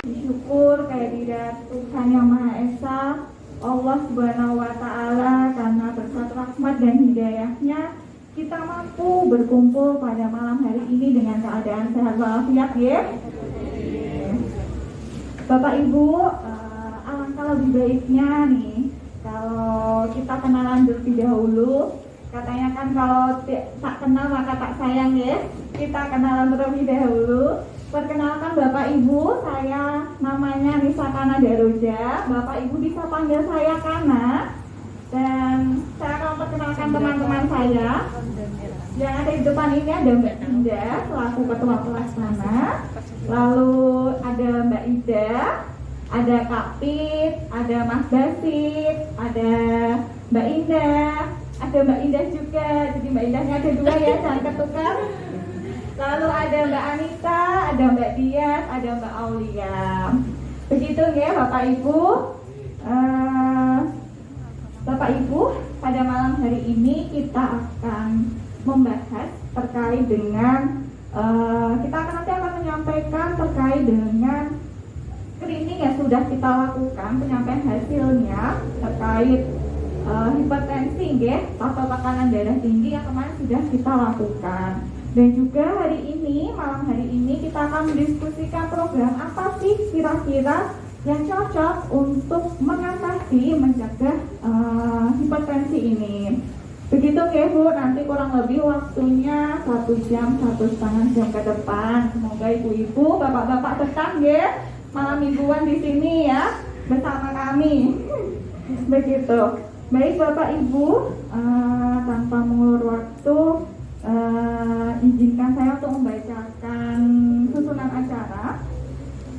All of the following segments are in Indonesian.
Syukur kehadirat Tuhan Yang Maha Esa, Allah Subhanahu wa Ta'ala, karena berkat rahmat dan hidayahnya kita mampu berkumpul pada malam hari ini dengan keadaan sehat walafiat ya. Bapak Ibu, alangkah lebih baiknya nih kalau kita kenalan terlebih dahulu. Katanya kan kalau tak kenal maka tak sayang ya. Kita kenalan terlebih dahulu. Perkenalkan Bapak Ibu, saya namanya Nisa Kana Daroja. Bapak Ibu bisa panggil saya Kana. Dan saya akan perkenalkan teman-teman saya. Yang ada di depan ini ada Mbak Dinda selaku Ketua Pelaksana. Lalu ada Mbak Ida, ada Kak Pit, ada Mas Basit, ada Mbak Indah, ada Mbak Indah juga. Jadi Mbak Indahnya ada dua ya, jangan ketukar. Lalu ada Mbak Anita, ada Mbak Dias, ada Mbak Aulia. Begitu ya Bapak Ibu. Bapak Ibu, pada malam hari ini kita akan membahas terkait dengan kita akan menyampaikan terkait dengan screening yang sudah kita lakukan, penyampaian hasilnya terkait hipertensi ya, atau tekanan darah tinggi yang kemarin sudah kita lakukan. Dan juga hari ini, malam hari ini kita akan mendiskusikan program apa sih kira-kira yang cocok untuk mengatasi, mencegah hipertensi ini. Begitu ya Bu, nanti kurang lebih waktunya 1 jam, 1,5 jam ke depan. Semoga ibu-ibu, bapak-bapak tetap ya malam mingguan di sini ya bersama kami. Begitu. Baik Bapak Ibu, tanpa mengulur waktu, izinkan saya untuk membacakan susunan acara.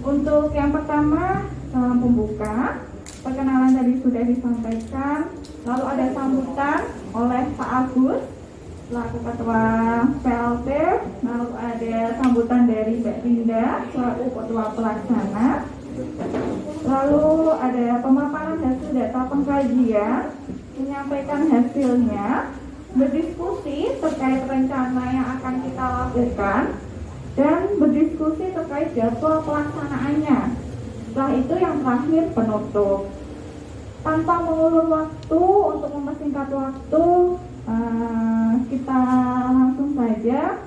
Untuk yang pertama, salam pembuka. Perkenalan tadi sudah disampaikan. Lalu ada sambutan oleh Pak Agus selaku Ketua PLT. Lalu ada sambutan dari Mbak Dinda selaku Ketua Pelaksana. Lalu ada pemaparan hasil data pengkajian, menyampaikan hasilnya, berdiskusi terkait rencana yang akan kita lakukan, dan berdiskusi terkait jadwal pelaksanaannya. Setelah itu yang terakhir penutup. Tanpa mengulur waktu, untuk mempersingkat waktu, kita langsung saja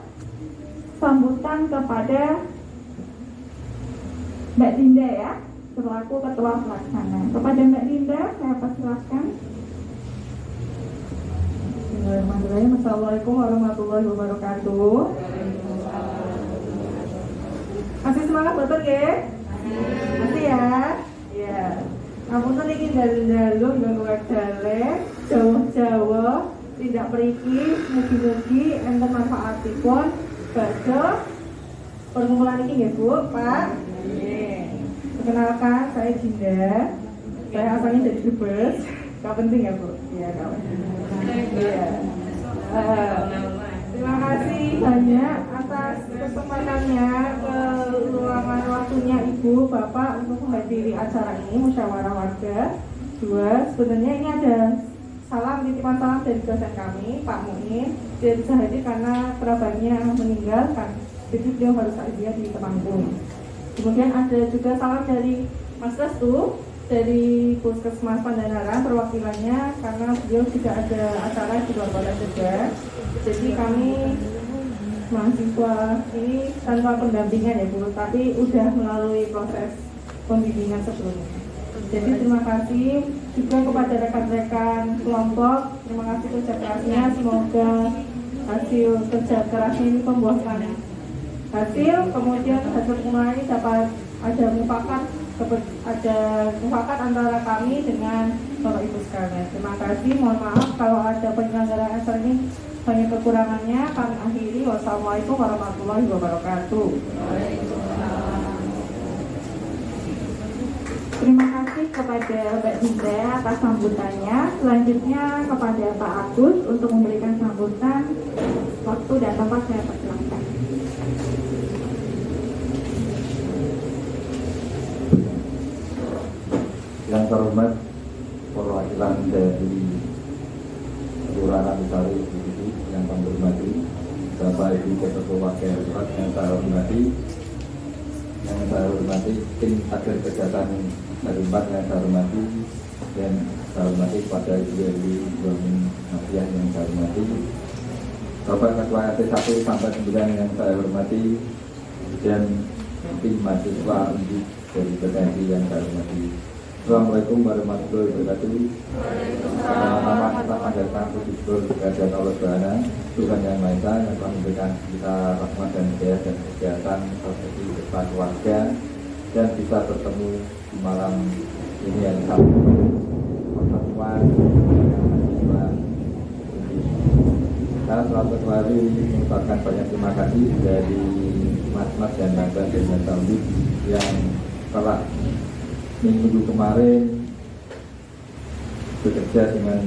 sambutan kepada Mbak Dinda ya, selaku Ketua Pelaksana. Kepada Mbak Dinda, saya persilakan. Bismillahirrahmanirrahim. Assalamualaikum warahmatullahi wabarakatuh. Masih semangat betul ya? Masih ya? Ya. Ngapunten iki dalu-dalu nggon wedale, Jawa-Jawa, tidak periki, mugi-mugi enten manfaatipun badhe perkumpulan ini ya Bu, Pak. Perkenalkan, saya Dinda. Saya asalnya dari Brebes. Gak penting ya Bu? Iya, gak penting. Iya. Terima kasih banyak atas kesempatannya, keluangan waktunya Ibu, Bapak untuk menghadiri acara ini, musyawarah warga. Dua, sebenarnya ini ada titipan salam dari dosen kami, Pak Muin. Dia bisa hadir karena kerabatnya meninggal kan, jadi beliau harus takziah di Temanggung. Kemudian ada juga salam dari Mas Restu dari Puskesmas Pandanaran, perwakilannya, karena beliau juga ada acara di luar kota juga. Jadi kami mahasiswa ini tanpa pendampingan ya Bu, tapi udah melalui proses pembimbingan sebelumnya. Jadi terima kasih juga kepada rekan-rekan kelompok, terima kasih kerja kerasnya, semoga hasil kerja kerasnya ini membuahkan hasil, kemudian hasil pengulangan ini dapat ada mufakat antara kami dengan Bapak Ibu sekalian. Terima kasih, mohon maaf kalau ada penyelenggaraan acara ini banyak kekurangannya. Kami akhiri, wassalamualaikum warahmatullahi wabarakatuh. Terima kasih kepada Mbak Dinda atas sambutannya. Selanjutnya kepada Pak Agus untuk memberikan sambutan. Waktu dan tempat saya persilakan. Yang terhormat perwakilan dari Kelurahan Besari yang kami hormati, Bapak Ibu Ketua Wakil Rakyat yang saya hormati, tim akhir kesehatan Harimbat yang saya hormati, dan saya hormati kepada Ibu Ewi Ibrahim Nafiah yang saya hormati, Bapak Ketua RT 1 sampai 9 yang saya hormati, dan tim mahasiswa unjuk dari PTNI yang saya hormati. Assalamualaikum warahmatullahi wabarakatuh. Nama kita panjatkan puji syukur kehadirat Allah Subhana, Tuhan yang Maha Esa yang telah memberikan kita rahmat dan hidayah dan kesehatan serta beserta keluarga dan bisa bertemu di malam ini yang sama pertemuan dengan mahasiswa. Saya selalu kembali mengucapkan banyak terima kasih dari mas-mas dan mbak-mbak dari Saudi yang telah minggu kemarin bekerja dengan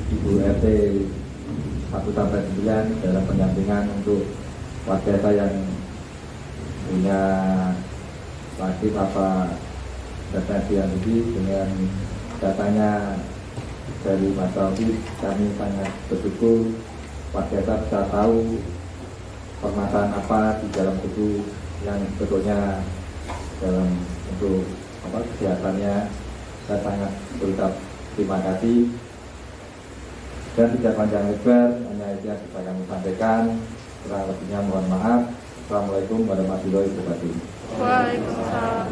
Ibu RT 1-9 dalam pendampingan untuk warga saya yang punya sakit apa depresi yang tinggi. Dengan datanya dari Mas Taufik, kami sangat bersyukur warga saya bisa tahu permasalahan apa di dalam tubuh yang sebetulnya dalam untuk kesehatannya. Saya sangat berucap terima kasih dan tidak panjang lebar, hanya itu yang bisa kami sampaikan. Kurang lebihnya mohon maaf. Assalamualaikum warahmatullahi wabarakatuh. Waalaikumsalam.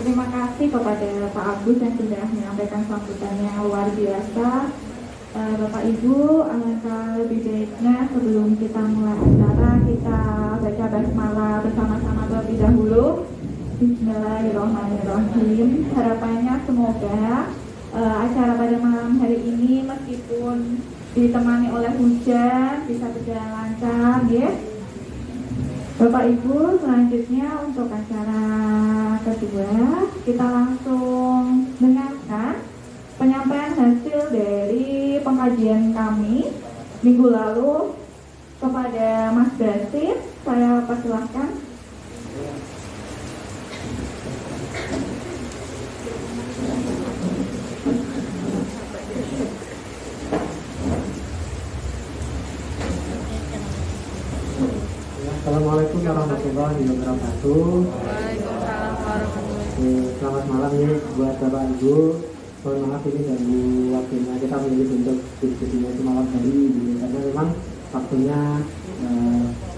Terima kasih kepada Pak Agus yang sudah menyampaikan sambutannya yang luar biasa. Bapak Ibu, alangkah lebih baiknya sebelum kita mulai acara, kita baca basmalah bersama-sama terlebih dahulu. Bismillahirrahmanirrahim. Harapannya semoga acara pada malam hari ini meskipun ditemani oleh hujan bisa berjalan lancar, ya. Bapak Ibu, selanjutnya untuk acara kedua kita langsung dengarkan penyampaian hasil dari pengkajian kami minggu lalu kepada Mas Basit. Saya persilahkan. Assalamualaikum warahmatullahi wabarakatuh. Waalaikumsalam warahmatullahi wabarakatuh. Selamat malam ya buat Bapak Ibu. Mohon maaf ini ganggu waktunya, kita memilih untuk diskusinya itu malam hari gitu, karena memang waktunya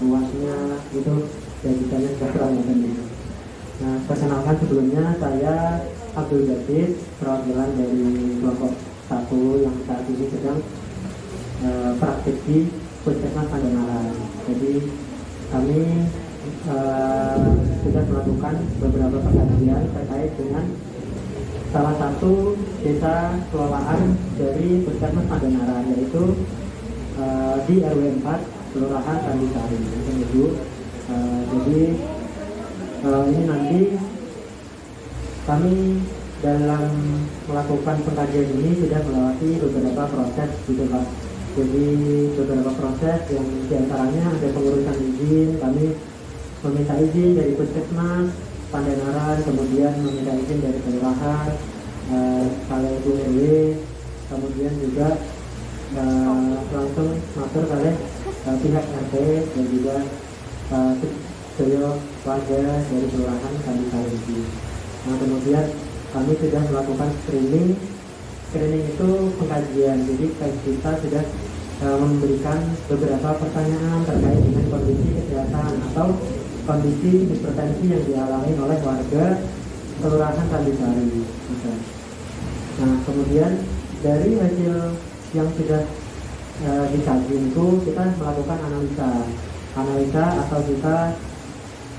luasnya itu jadikannya keterangan gitu. Nah, perkenalkan sebelumnya saya Abdul Ghafir, perwakilan dari kelompok 1 yang saat ini sedang praktik di Puskesmas Pandanaran. Jadi kami sudah melakukan beberapa pengkajian terkait dengan salah satu desa kelolaan dari Puskesmas Pandanaran, yaitu di RW 4 Kelurahan Tandisari. Jadi ini nanti kami dalam melakukan pengkajian ini sudah melewati beberapa proses gitu Pak. Jadi beberapa proses yang diantaranya ada pengurusan izin, kami meminta izin dari Puskesmas Pandanaran, kemudian meminta izin dari kelurahan, kalau itu RW, kemudian juga langsung masuk oleh pihak RT dan juga seluruh warga dari kelurahan Tandisari. Nah, kemudian kami sudah melakukan screening itu pengkajian. Jadi kita sudah memberikan beberapa pertanyaan terkait dengan kondisi kesehatan atau kondisi hipertensi yang dialami oleh warga Kelurahan Tandisari. Nah, kemudian dari hasil yang sudah dikaji itu kita melakukan analisa atau kita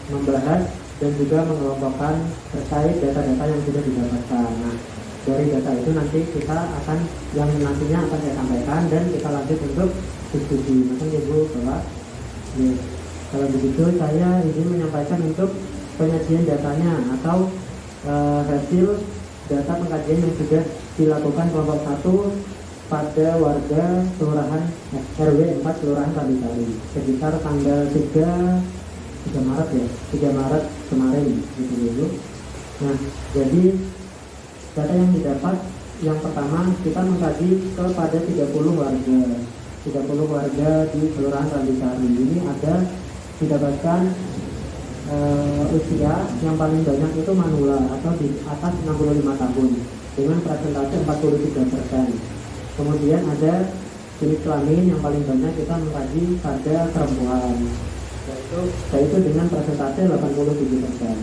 membahas dan juga mengelompokkan terkait data-data yang sudah didapatkan. Nah, dari data itu nanti kita akan yang nantinya akan saya sampaikan dan kita lanjut untuk diskusi. Maka Ibu Bapak, kalau begitu saya izin menyampaikan untuk penyajian datanya atau hasil data pengkajian yang sudah dilakukan kelompok 1 pada warga kelurahan RW 4 Kelurahan Tandisari sekitar tanggal 3 Maret kemarin gitu dulu. Nah, jadi data yang didapat yang pertama kita mengkaji kepada 30 warga 30 warga di Kelurahan Randisari. Ini ada didapatkan usia yang paling banyak itu manula atau di atas 65 tahun dengan persentase 43%. Kemudian ada jenis kelamin yang paling banyak kita mengkaji pada perempuan, yaitu dengan persentase 87%.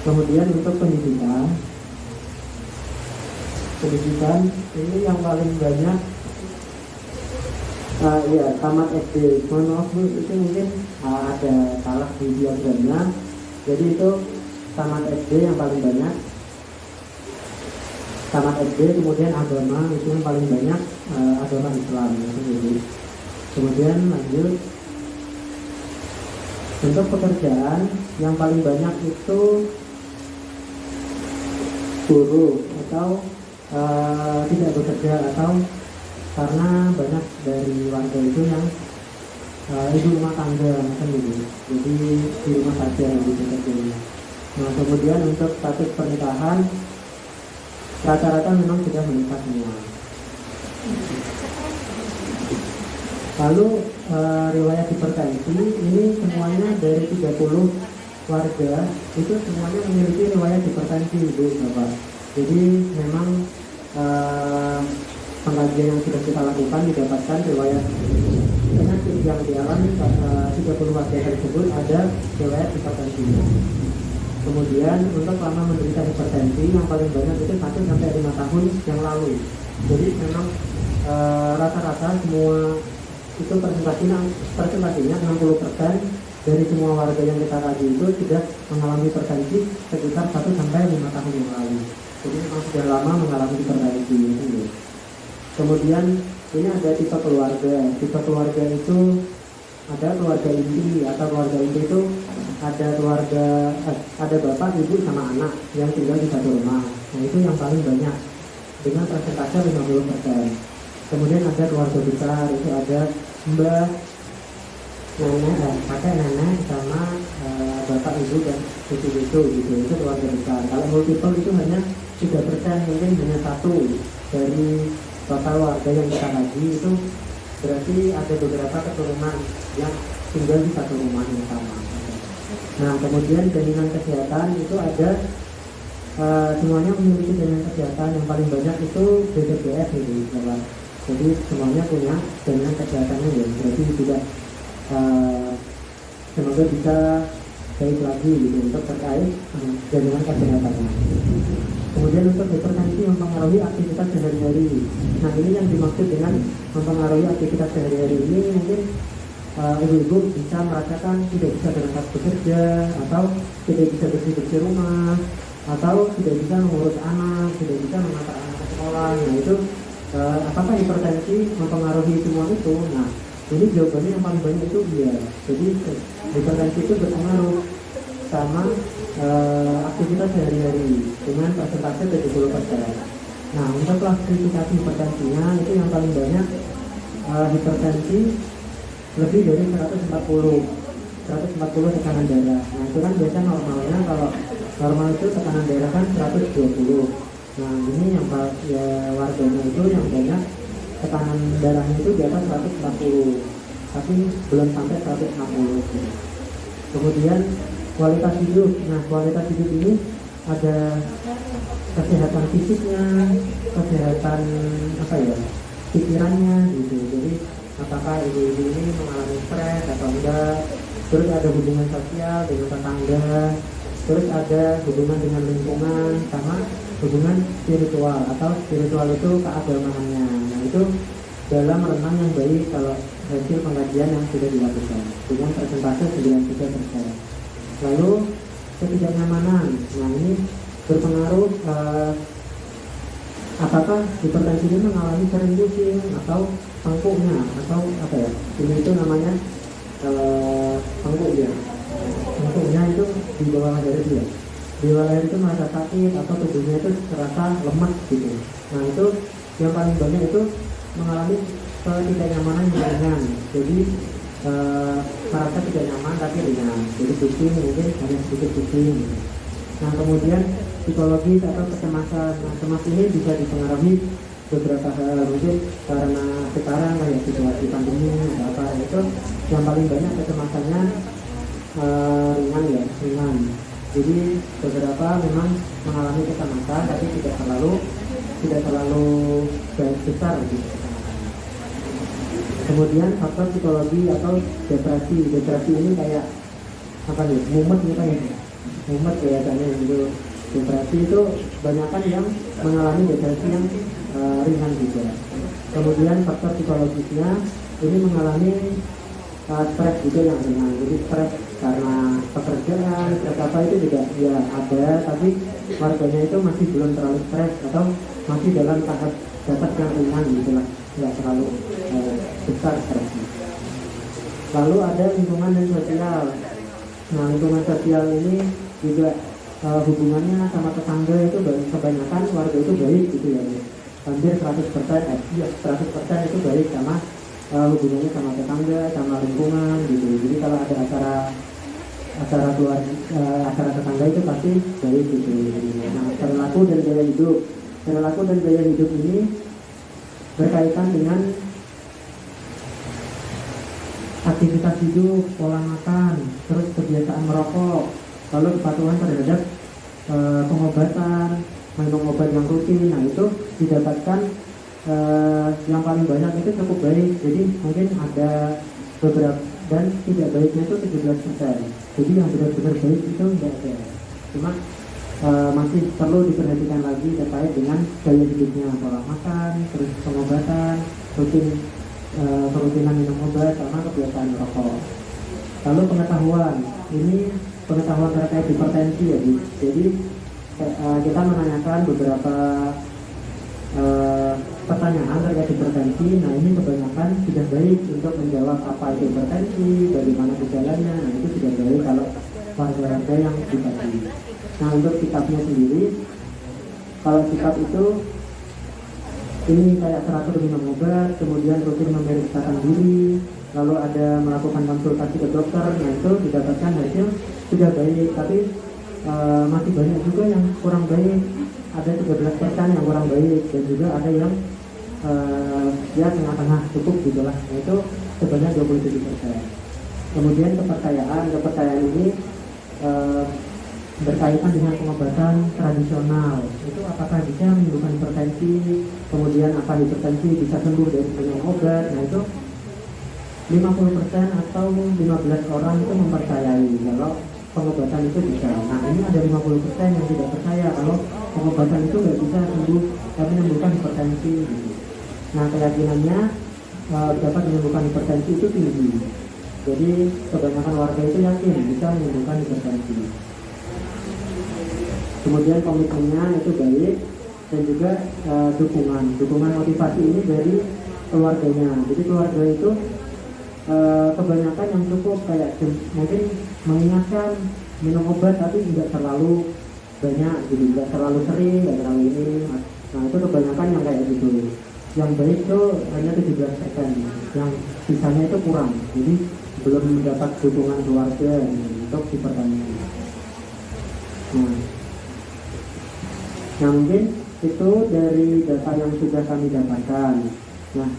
Kemudian untuk pendidikan ini yang paling banyak tamat SD. Mohon maaf Bu, itu mungkin ada salah di diagramnya. Jadi itu tamat SD yang paling banyak. Tamat SD, kemudian agama itu yang paling banyak, agama Islam itu. Kemudian lanjut untuk pekerjaan yang paling banyak itu guru atau tidak bekerja, atau karena banyak dari warga itu yang ibu rumah tangga macam gitu, jadi di rumah saja gitu kerjanya. Nah kemudian untuk status pernikahan rata-rata memang sudah menikah semua. Lalu riwayat hipertensi ini semuanya dari 30 warga itu semuanya memiliki riwayat hipertensi Bu Bapak. Jadi memang pengkajian yang sudah kita lakukan didapatkan riwayat penyakit yang dialami 30 warga tersebut ada riwayat hipertensinya. Kemudian untuk lama menderita hipertensi yang paling banyak itu 1-5 tahun yang lalu. Jadi memang rata-rata semua itu presentasinya 60% dari semua warga yang kita kaji itu sudah mengalami hipertensi sekitar 1-5 tahun yang lalu. Jadi memang sudah lama mengalami hipertensi. Kemudian ini ada tipe keluarga. Tipe keluarga itu ada keluarga inti, atau keluarga inti itu ada keluarga ada bapak, ibu sama anak yang tinggal di satu rumah. Nah itu yang paling banyak dengan persentase 50%. Kemudian ada keluarga besar, itu ada mbah, nenek, kakek, nenek sama bapak, ibu dan cucu-cucu gitu. Itu keluarga besar. Kalau multiple itu hanya 3%, mungkin hanya satu dari total warga yang kita kaji. Itu berarti ada beberapa keturunan yang tinggal di satu rumah yang sama. Nah kemudian jaminan kesehatan itu ada semuanya memiliki jaminan kesehatan. Yang paling banyak itu BPJS gitu, Bapak. Jadi semuanya punya jaminan kesehatannya ya. Berarti tidak semoga bisa baik lagi gitu untuk terkait jaminan kesehatannya. Kemudian untuk hipertensi mempengaruhi aktivitas sehari-hari. Nah ini yang dimaksud dengan mempengaruhi aktivitas sehari-hari ini mungkin ibu-ibu bisa merasakan tidak bisa berangkat bekerja, atau tidak bisa bersih-bersih rumah, atau tidak bisa mengurus anak, tidak bisa mengantar anak ke sekolah. Nah itu apakah hipertensi mempengaruhi semua itu? Nah ini jawabannya yang paling banyak itu iya. Jadi hipertensi itu berpengaruh sama aktivitas sehari-hari dengan persentase 70%. Nah untuk klasifikasi hipertensinya itu yang paling banyak hipertensi lebih dari 140 tekanan darah. Nah itu kan biasa normalnya, kalau normal itu tekanan darah kan 120. Nah ini yang warganya itu yang banyak tekanan darahnya itu di atas 140, tapi belum sampai 160. Kemudian kualitas hidup. Nah kualitas hidup ini ada kesehatan fisiknya, kesehatan pikirannya gitu. Jadi apakah ibu-ibu ini mengalami stres atau enggak, terus ada hubungan sosial dengan tetangga, terus ada hubungan dengan lingkungan, sama hubungan spiritual, atau spiritual itu keagamaannya. Nah itu dalam renang yang baik kalau hasil pengkajian yang sudah dilakukan dengan persentase 93%. Lalu ketidaknyamanan. Nah ini berpengaruh apakah hipertensi ini mengalami sering pusing atau pangkuknya, atau ini itu namanya pangkuk ya. Pangkuknya itu di bawah leher dia. Di bawah leher itu merasa sakit atau tubuhnya itu terasa lemas gitu. Nah itu yang paling banyak itu mengalami ketidaknyamanan yang ringan. Jadi merasa tidak nyaman tapi ringan. Jadi pusing mungkin hanya sedikit pusing. Nah kemudian psikologis atau kecemasan. Nah cemas ini bisa dipengaruhi beberapa hal, mungkin karena sekarang kayak situasi pandemi atau apa itu yang paling banyak kecemasannya ringan ya, ringan. Jadi beberapa memang mengalami kecemasan tapi tidak terlalu besar gitu. Kemudian faktor psikologi atau depresi ini kayak apa nih, mumet nih kayak mumet kelihatannya gitu. Depresi itu banyakkan yang mengalami depresi yang ringan juga. Kemudian faktor psikologisnya ini mengalami stres juga yang ringan. Jadi stres karena pekerjaan, stres apa itu juga ya ada, tapi warganya itu masih belum terlalu stres atau masih dalam tahap yang ringan gitu lah, nggak terlalu besar stresnya. Lalu ada lingkungan dan sosial. Nah, lingkungan sosial ini juga hubungannya sama tetangga itu kebanyakan warga itu baik gitu ya. Hampir 100% itu baik sama hubungannya sama tetangga, sama lingkungan gitu. Jadi kalau ada acara tetangga itu pasti baik gitu. Nah, perilaku dan gaya hidup ini berkaitan dengan aktivitas hidup, pola makan, terus kebiasaan merokok, lalu kepatuhan terhadap pengobatan, minum obat yang rutin. Nah, itu didapatkan yang paling banyak itu cukup baik. Jadi mungkin ada beberapa, dan tidak baiknya itu 17%. Jadi yang benar-benar baik itu tidak ada. Cuma masih perlu diperhatikan lagi terkait dengan gaya hidupnya, pola makan, terus pengobatan, kerutinan minum obat, sama kebiasaan merokok. Lalu pengetahuan terkait hipertensi ya Bu. Jadi kita menanyakan beberapa pertanyaan terkait hipertensi. Nah, ini kebanyakan sudah baik untuk menjawab apa itu hipertensi, bagaimana gejalanya. Nah, itu sudah baik kalau warga-warga yang dibagi. Nah, untuk sikapnya sendiri, kalau sikap itu ini kayak teratur minum obat, kemudian rutin memeriksakan diri, lalu ada melakukan konsultasi ke dokter. Nah, itu didapatkan hasil sudah baik, tapi masih banyak juga yang kurang baik. Ada 13% yang kurang baik, dan juga ada yang ya tengah-tengah cukup gitu lah. Nah, itu sebanyak 27%. Kemudian kepercayaan ini berkaitan dengan pengobatan tradisional. Itu apakah bisa menyembuhkan hipertensi, kemudian apa hipertensi bisa sembuh dari minum obat. Nah, itu 50% atau 15 orang itu mempercayai kalau pengobatan itu bisa. Nah, ini ada 50% yang tidak percaya kalau pengobatan itu nggak bisa sembuh tapi menyembuhkan hipertensi gitu. Nah, keyakinannya dapat menyembuhkan hipertensi itu tinggi. Jadi kebanyakan warga itu yakin bisa menyembuhkan hipertensi. Kemudian komitmennya itu baik, dan juga dukungan motivasi ini dari keluarganya. Jadi keluarga itu kebanyakan yang cukup kayak mungkin mengingatkan minum obat tapi tidak terlalu banyak gitu, tidak terlalu sering, tidak terlalu ini. Nah, itu kebanyakan yang kayak gitu. Yang baik itu hanya 17%, yang sisanya itu kurang. Jadi belum mendapat dukungan keluarga untuk hipertensi. Nah, mungkin itu dari data yang sudah kami dapatkan. Nah,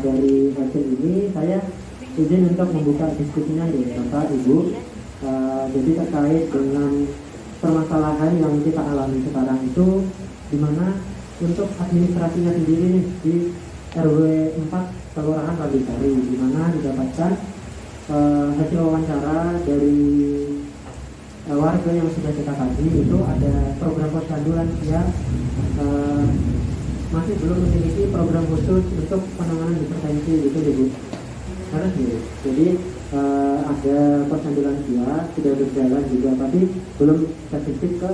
dari hasil ini saya izin untuk membuka diskusinya ya Bapak Ibu. Jadi terkait dengan permasalahan yang kita alami sekarang itu, di mana untuk administrasinya sendiri nih di RW 4 Kelurahan Pardisari, di mana didapatkan hasil wawancara dari warga yang sudah kita kaji. Itu ada program posyandu lansia masih belum memiliki program khusus untuk penanganan hipertensi gitu ya Bu. Harus ya. Jadi ada posyandu lansia sudah berjalan juga, tapi belum spesifik ke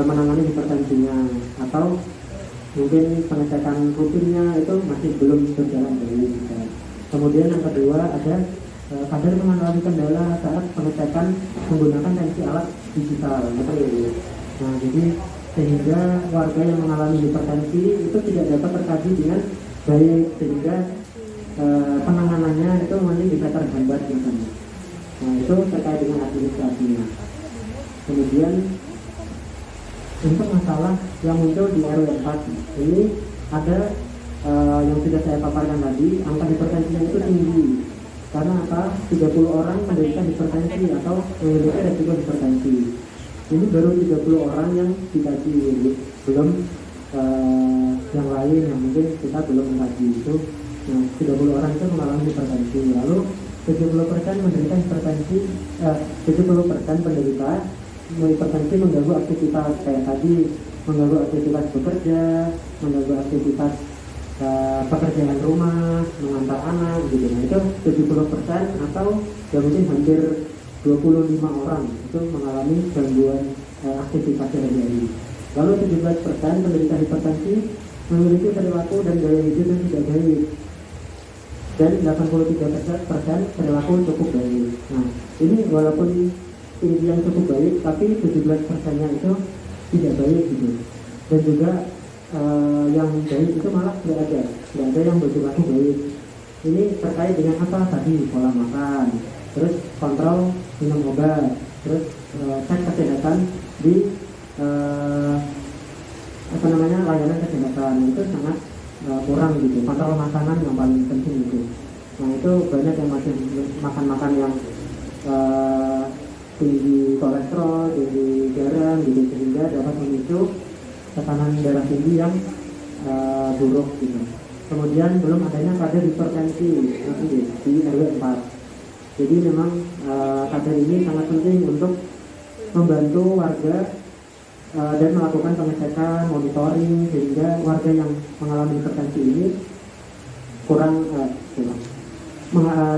menangani hipertensinya, atau mungkin pengecekan rutinnya itu masih belum berjalan baik. Kemudian yang kedua ada kadang mengalami kendala saat pengecekan menggunakan tensi alat digital. Nah, jadi sehingga warga yang mengalami hipertensi itu tidak dapat terkaji dengan baik, sehingga penanganannya itu masih bisa terhambat misalnya. Nah, itu terkait dengan administrasinya. Kemudian untuk masalah yang muncul di RW 4 ini ada yang sudah saya paparkan tadi, angka hipertensinya itu tinggi. Karena apa? 30 orang menderita hipertensi atau memiliki resiko hipertensi. Ini baru 30 orang yang dikaji, belum yang lain yang mungkin kita belum mengkaji itu. Nah, 30 orang itu mengalami hipertensi. Lalu 70% menderita hipertensi, 70% penderita hipertensi mengganggu aktivitas kayak tadi, mengganggu aktivitas bekerja, mengganggu aktivitas pekerjaan rumah, mengantar anak gitu. Nah, itu 70% atau ya mungkin hampir 25 orang itu mengalami gangguan aktivitas sehari-hari. Lalu 17% penderita hipertensi memiliki perilaku dan gaya hidup yang tidak baik, dan 83% perilaku cukup baik. Nah, ini walaupun tinggi yang cukup baik, tapi 17%-nya itu tidak baik gitu. Dan juga yang baik itu malah tidak ada yang berperilaku baik. Ini terkait dengan apa tadi? Pola makan, terus kontrol minum obat, terus cek kesehatan di layanan kesehatan itu sangat kurang gitu. Kontrol makanan yang paling penting gitu. Nah, itu banyak yang masih makan yang tinggi kolesterol, tinggi garam gitu, sehingga dapat memicu tekanan darah tinggi yang buruk gitu. Kemudian belum adanya kadar hipertensi di RW 4. Jadi memang kadar ini sangat penting untuk membantu warga dan melakukan pengecekan, monitoring, sehingga warga yang mengalami hipertensi ini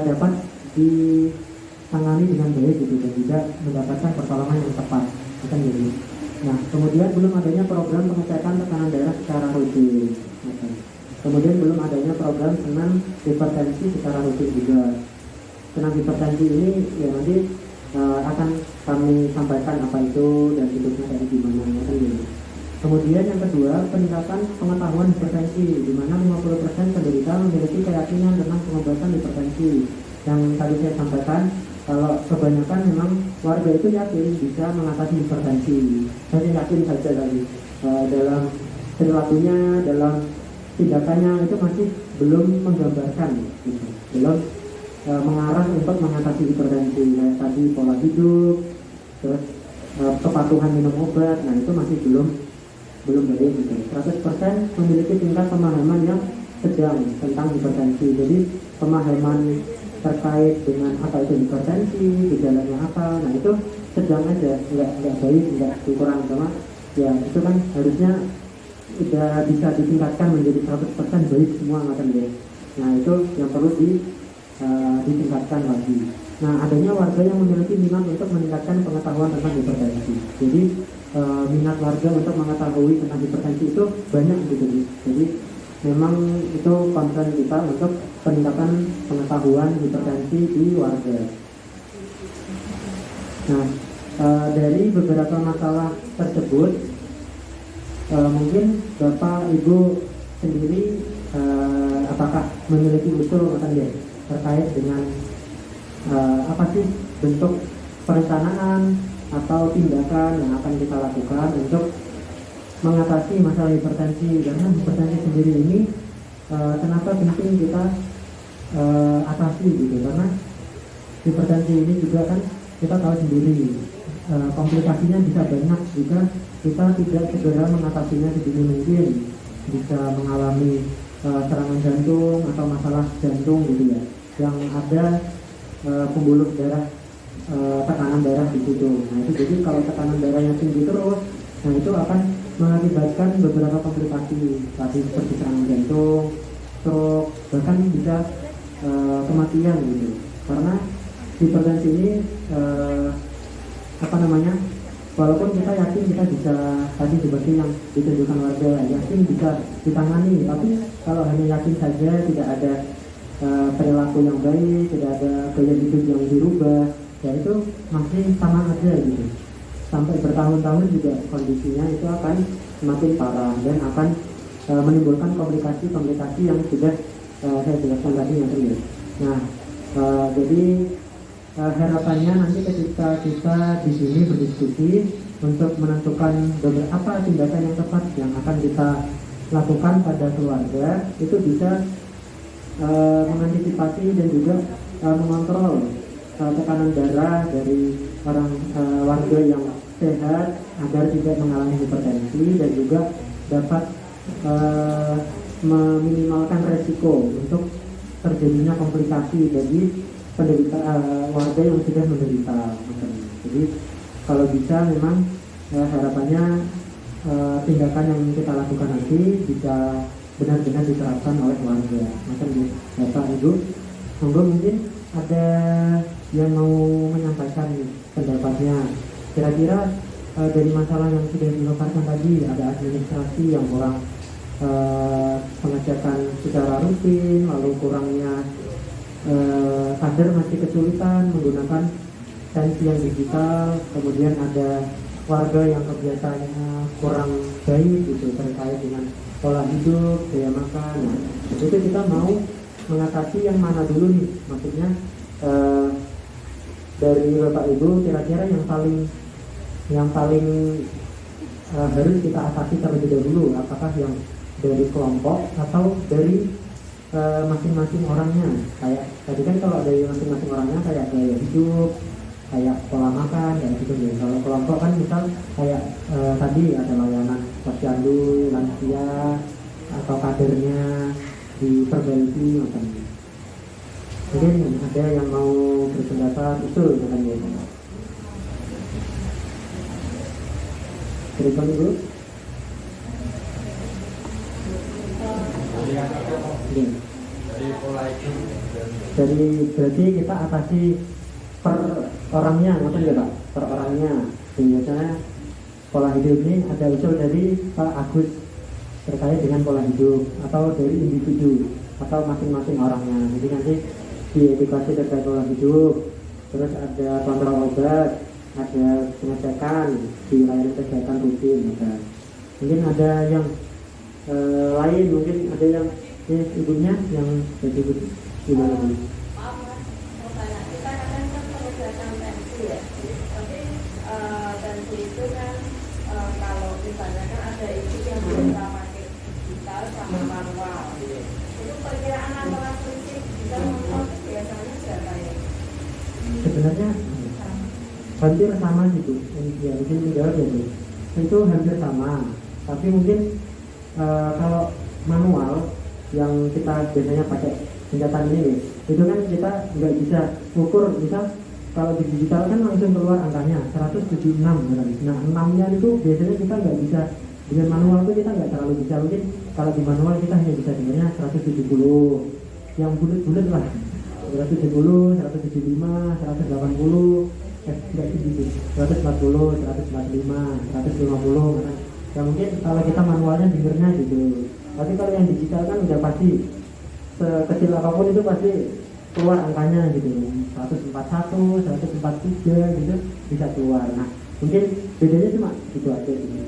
dapat ditangani dengan baik gitu, dan tidak mendapatkan pertolongan yang tepat. Akan jadi. Nah, kemudian belum adanya program pengecekan tekanan darah secara rutin. Kemudian belum adanya program senam hipertensi secara rutin juga. Senam hipertensi ini ya nanti akan kami sampaikan apa itu dan bentuknya dari gimana. Kemudian yang kedua, peningkatan pengetahuan hipertensi, di mana 50% penderita memiliki keyakinan tentang pengobatan hipertensi. Yang tadi saya sampaikan, kalau kebanyakan memang warga itu yakin bisa mengatasi hipertensi. Saya yakin saja tadi dalam perilakunya, dalam tindakannya itu masih belum menggambarkan, gitu. Belum mengarah untuk mengatasi hipertensi. Kayak tadi pola hidup, terus kepatuhan minum obat, nah itu masih belum baik gitu. 100% memiliki tingkat pemahaman yang sedang tentang hipertensi. Jadi pemahaman terkait dengan apa itu hipertensi, gejalanya apa, nah itu sedang aja, nggak baik, nggak kurang sama. Ya itu kan harusnya sudah bisa ditingkatkan menjadi 100% baik semua macam ya. Nah itu yang perlu ditingkatkan lagi. Nah, adanya warga yang memiliki minat untuk meningkatkan pengetahuan tentang hipertensi. Jadi minat warga untuk mengetahui tentang hipertensi itu banyak gitu. Jadi memang itu concern kita untuk peningkatan pengetahuan hipertensi di warga. Nah, dari beberapa masalah tersebut, mungkin Bapak Ibu sendiri apakah memiliki usul terkait dengan apa sih bentuk perencanaan atau tindakan yang akan kita lakukan untuk mengatasi masalah hipertensi? Karena hipertensi sendiri ini kenapa penting kita atasi gitu, karena hipertensi ini juga kan kita tahu sendiri komplikasinya bisa banyak jika kita tidak segera mengatasinya sedini mungkin. Bisa mengalami serangan jantung atau masalah jantung gitu ya, yang ada pembuluh darah, tekanan darah di situ. Nah itu jadi kalau tekanan darahnya tinggi terus, nah itu akan mengakibatkan beberapa komplikasi tadi seperti serangan jantung, stroke, bahkan bisa kematian gitu. Karena hipertensi ini walaupun kita yakin kita bisa tadi seperti yang ditunjukkan warga, yakin bisa ditangani, tapi kalau hanya yakin saja tidak ada perilaku yang baik, tidak ada gaya hidup yang dirubah, ya itu masih sama aja gitu. Sampai bertahun-tahun juga kondisinya itu akan semakin parah dan akan menimbulkan komplikasi yang sudah saya jelaskan tadi ya. Nah, jadi harapannya nanti ketika kita di sini berdiskusi untuk menentukan beberapa tindakan yang tepat yang akan kita lakukan pada keluarga itu bisa mengantisipasi dan juga mengontrol tekanan darah dari orang warga yang sehat agar tidak mengalami hipertensi, dan juga dapat meminimalkan resiko untuk terjadinya komplikasi bagi penderita warga yang sudah menderita. Jadi kalau bisa memang harapannya tindakan yang kita lakukan nanti bisa benar-benar diterapkan oleh warga. Macam di Bapak Ibu, monggo mungkin ada yang mau menyampaikan pendapatnya. Kira-kira dari masalah yang sudah dilakukan tadi, ada administrasi yang kurang pengecekan secara rutin, lalu kurangnya kader masih kesulitan menggunakan tensi yang digital, kemudian ada warga yang kebiasaannya kurang baik gitu terkait dengan pola hidup, gaya makan. Nah, itu kita mau mengatasi yang mana dulu nih? Maksudnya dari Bapak Ibu kira-kira yang paling harus kita atasi terlebih dahulu, apakah yang dari kelompok atau dari masing-masing orangnya? Kayak tadi kan kalau dari masing-masing orangnya kayak gaya hidup, kayak pola makan, kayak gitu ya. Kalau kelompok kan misal kayak tadi ada layanan posyandu, lansia, atau kadernya diperbaiki macam ini. Mungkin ada yang mau berpendapat itu macam ini. Silakan Ibu. Dari berarti kita atasi per orangnya, maksudnya ya Pak, per orangnya. Biasanya pola hidup ini ada usul dari Pak Agus terkait dengan pola hidup, atau dari individu atau masing-masing orangnya. Jadi nanti diedukasi terkait pola hidup, terus ada kontrol obat, ada pengecekan di layanan kesehatan rutin. Mungkin ada yang lain, mungkin ada yang ibunya yang jadi gimana nih? Itu kan kalau misalnya kan ada ibu yang bisa pakai digital sama manual, itu perkiraan antara prinsip bisa manual itu biasanya berapa ya? Sebenarnya hampir sama gitu, ya mungkin tinggal gitu. Itu hampir sama, tapi mungkin kalau manual yang kita biasanya pakai senjata ini, itu kan kita nggak bisa ukur, misal kalau di digital kan langsung keluar angkanya 176 kan. Nah 6-nya itu biasanya kita nggak bisa, dengan manual itu kita nggak terlalu bisa. Mungkin kalau di manual kita hanya bisa dengarnya 170 yang bulat-bulat lah, 170, 175, 180, nggak gitu, 140, 145, 150 kan. Ya mungkin kalau kita manualnya dengarnya gitu. Tapi kalau yang digital kan udah pasti sekecil apapun itu pasti keluar angkanya gitu, 141, 143 gitu bisa keluar. Nah mungkin bedanya cuma gitu aja gitu.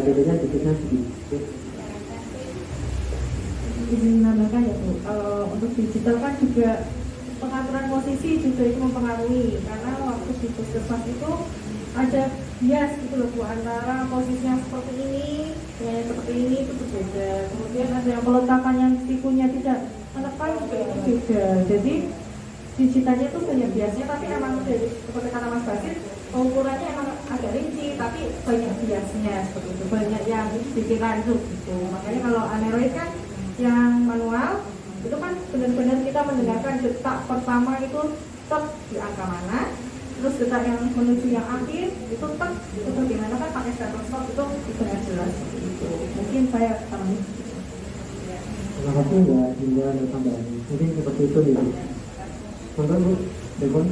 Bedanya dikitnya sedikit. Izin menambahkan ya Bu, untuk digital kan juga pengaturan posisi juga itu mempengaruhi, karena waktu di puskesmas itu ada bias gitu loh Bu, antara posisi yang seperti ini dengan yang seperti ini itu berbeda. Kemudian ada yang peletakan yang sikunya tidak menekan juga itu beda. Jadi digitalnya itu banyak biasnya, tapi emang dari seperti kata Mas Basit, ukurannya emang agak rinci, tapi banyak biasnya seperti itu, banyak yang dikira itu gitu. Makanya kalau Android kan yang manual itu kan benar-benar kita mendengarkan detak pertama itu tek di angka mana, terus detak yang menuju yang akhir itu tek itu bagaimana, kan pakai stetoskop itu dengan jelas itu. Mungkin saya tambahin. Terima kasih Mbak Dinda dan tambahan. Mungkin seperti itu nih. Monggo Bu, Depon.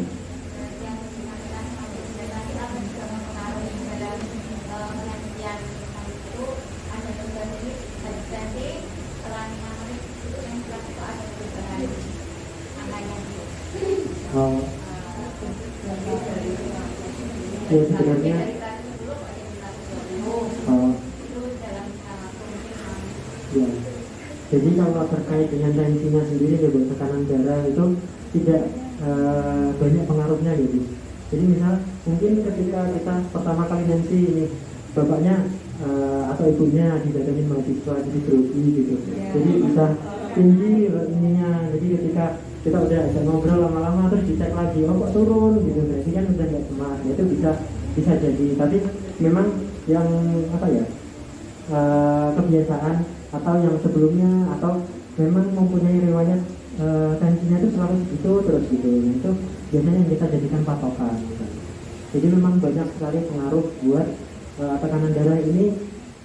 Oh, ya sebenarnya ya. Jadi kalau terkait dengan tensinya sendiri, dengan tekanan darah itu tidak banyak pengaruhnya gitu. Jadi misal mungkin ketika kita pertama kali tensi ini, bapaknya atau ibunya didatengin mahasiswa jadi grogi gitu, jadi bisa tinggi ininya. Jadi ketika kita udah ada ngobrol lama-lama terus dicek lagi, oh kok turun gitu, berarti kan udah nggak cemas. Itu bisa jadi. Tapi memang yang apa ya, kebiasaan atau yang sebelumnya atau memang mempunyai riwayat tensinya itu selalu segitu terus gitu, nah itu biasanya yang kita jadikan patokan gitu. Jadi memang banyak sekali pengaruh buat tekanan darah ini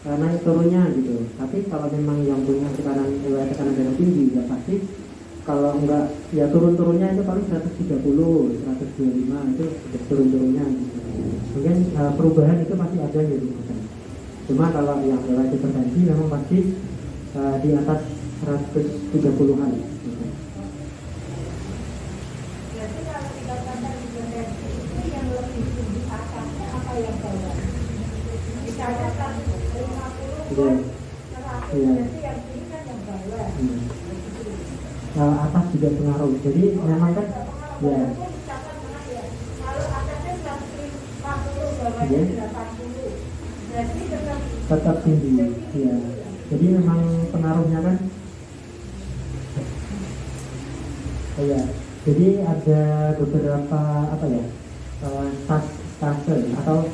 naik turunnya gitu. Tapi kalau memang yang punya tekanan darah tinggi ya pasti, kalau enggak ya turun-turunnya itu paling 130, 125 itu turun-turunnya gitu. Mungkin perubahan itu pasti ada gitu. Cuma kalau yang riwayat hipertensi memang pasti di atas 130-an gitu. Berarti kalau dikatakan hipertensi itu yang lebih tinggi atasnya apa yang bawah? Misalnya 150 Iya. 100, Iya. berarti yang tinggi kan yang bawah. Atas juga pengaruh. Jadi memang kan ya. Kalau atasnya 150, bawahnya Iya. 80, berarti Tetap tinggi ya. Jadi memang pengaruhnya kan ya. Jadi ada beberapa apa ya, stase atau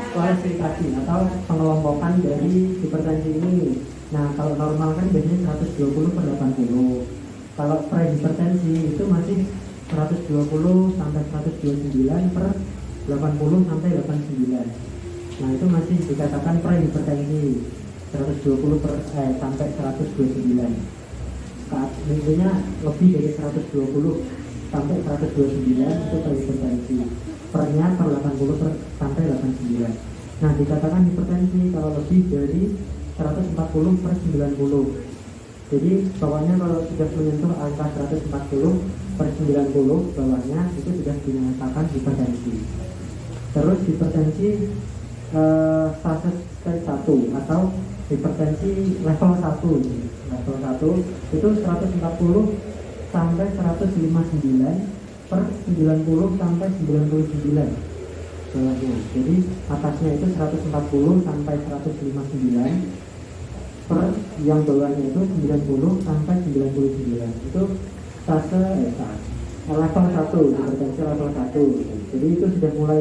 klasifikasi atau pengelompokan dari hipertensi ini. Nah, kalau normal kan biasanya 120/80. Kalau prehipertensi itu masih 120 sampai 129/80 sampai 89. Nah, itu masih dikatakan prehipertensi. 120 sampai 129. Intinya lebih dari 120 sampai 129 itu prehipertensi. Pernya per 80 sampai 89. Nah, dikatakan hipertensi kalau lebih dari 140/90. Jadi bawahnya kalau sudah menyentuh angka 140/90 bawahnya itu sudah dinyatakan hipertensi. Terus hipertensi fase stage 1 atau hipertensi level 1. Level 1 itu 140 sampai 159/90 sampai 99 bawahnya. Jadi atasnya itu 140 sampai 159, per yang bawahnya itu 90 sampai 99. Itu fase level 1, hipertensi level 1. Jadi itu sudah mulai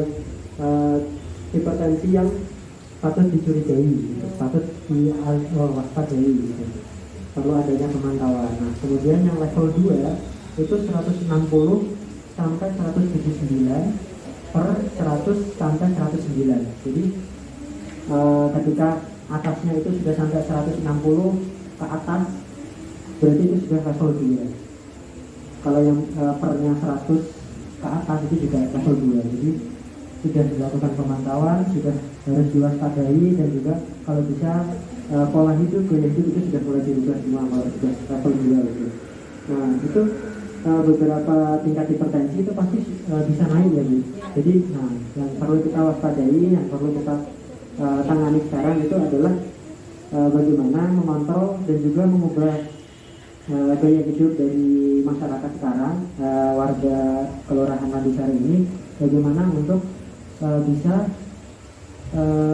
hipertensi yang patut dicurigai, patut diwaspadai gitu. Perlu adanya pemantauan. Nah, kemudian yang level 2 itu 160 sampai 179 per 100 sampai 109. Jadi ketika atasnya itu sudah sampai 160 ke atas, berarti itu sudah level 2. Kalau yang pernya 100 ke atas itu juga level 2. Jadi sudah dilakukan pemantauan, sudah harus diwaspadai, dan juga kalau bisa pola hidup, gaya hidup itu sudah mulai dirubah semua kalau sudah level 2 itu. Nah, itu beberapa tingkat hipertensi itu pasti bisa naik ya Bu. Jadi yang perlu kita waspadai, yang perlu kita tangani sekarang itu adalah bagaimana memantau dan juga mengubah gaya hidup dari masyarakat sekarang, warga Kelurahan Landusari ini, bagaimana untuk bisa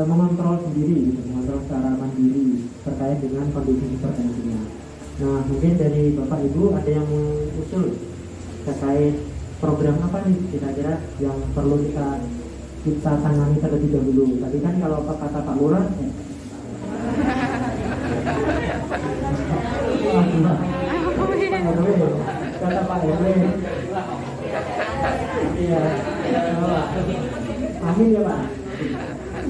mengontrol sendiri, gitu, mengontrol secara mandiri terkait dengan kondisi hipertensinya. Nah, mungkin dari Bapak Ibu ada yang mengusul terkait program apa nih kira-kira yang perlu kita tangani terlebih dahulu. Tadi kan kalau kata Pak Lurah kata Pak RW, iya, amin ya Pak.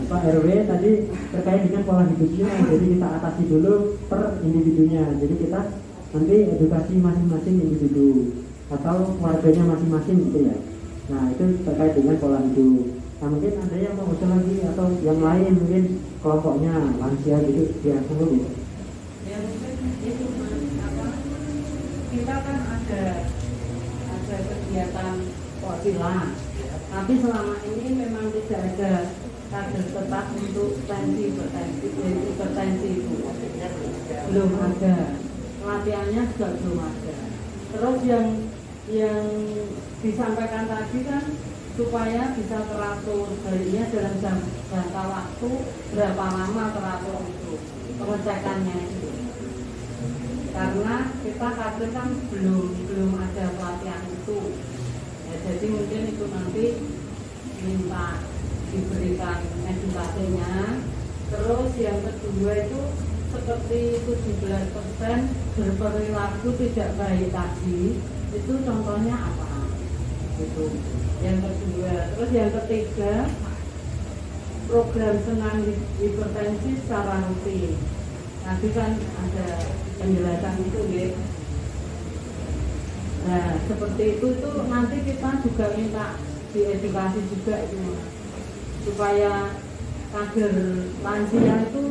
Pak RW tadi terkait dengan pola hidupnya, jadi kita atasi dulu per individunya. Jadi kita nanti edukasi masing-masing individu atau warganya masing-masing gitu ya. Nah, itu terkait dengan pola hidup. Nah, mungkin ada yang mau usul lagi atau yang lain, mungkin kelompoknya lansia gitu ya, dulu. Ya mungkin itu kita kan ada kegiatan posilan, tapi selama ini memang tidak ada kader tetap untuk hipertensi itu belum ada, pelatihannya juga belum ada. Terus yang disampaikan tadi kan supaya bisa teratur harinya dalam jangka waktu berapa lama teratur itu pengecekannya itu. Karena kita kader kan belum ada pelatihan itu, ya, jadi mungkin itu nanti minta diberikan edukasinya. Terus yang kedua itu seperti 17% berperilaku tidak baik tadi, itu contohnya apa? Itu yang kedua. Terus yang ketiga, program senam hipertensi secara rutin. Tadi kan ada penjelasan itu, gitu. Nah, seperti itu nanti kita juga minta diedukasi juga itu, supaya kader lansia itu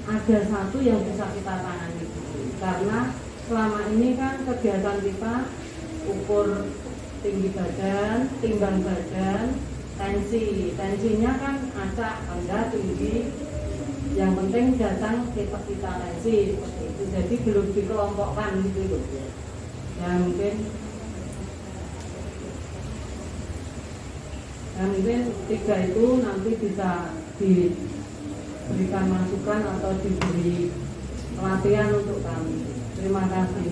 ada satu yang bisa kita tangani. Karena selama ini kan kegiatan kita ukur tinggi badan, timbang badan, tensinya kan acak, rendah, tinggi. Yang penting datang kita tensi seperti itu. Jadi belum dikelompokkan gitu loh. Ya mungkin tiga itu nanti bisa diberikan masukan atau diberi pelatihan untuk kami. Terima kasih.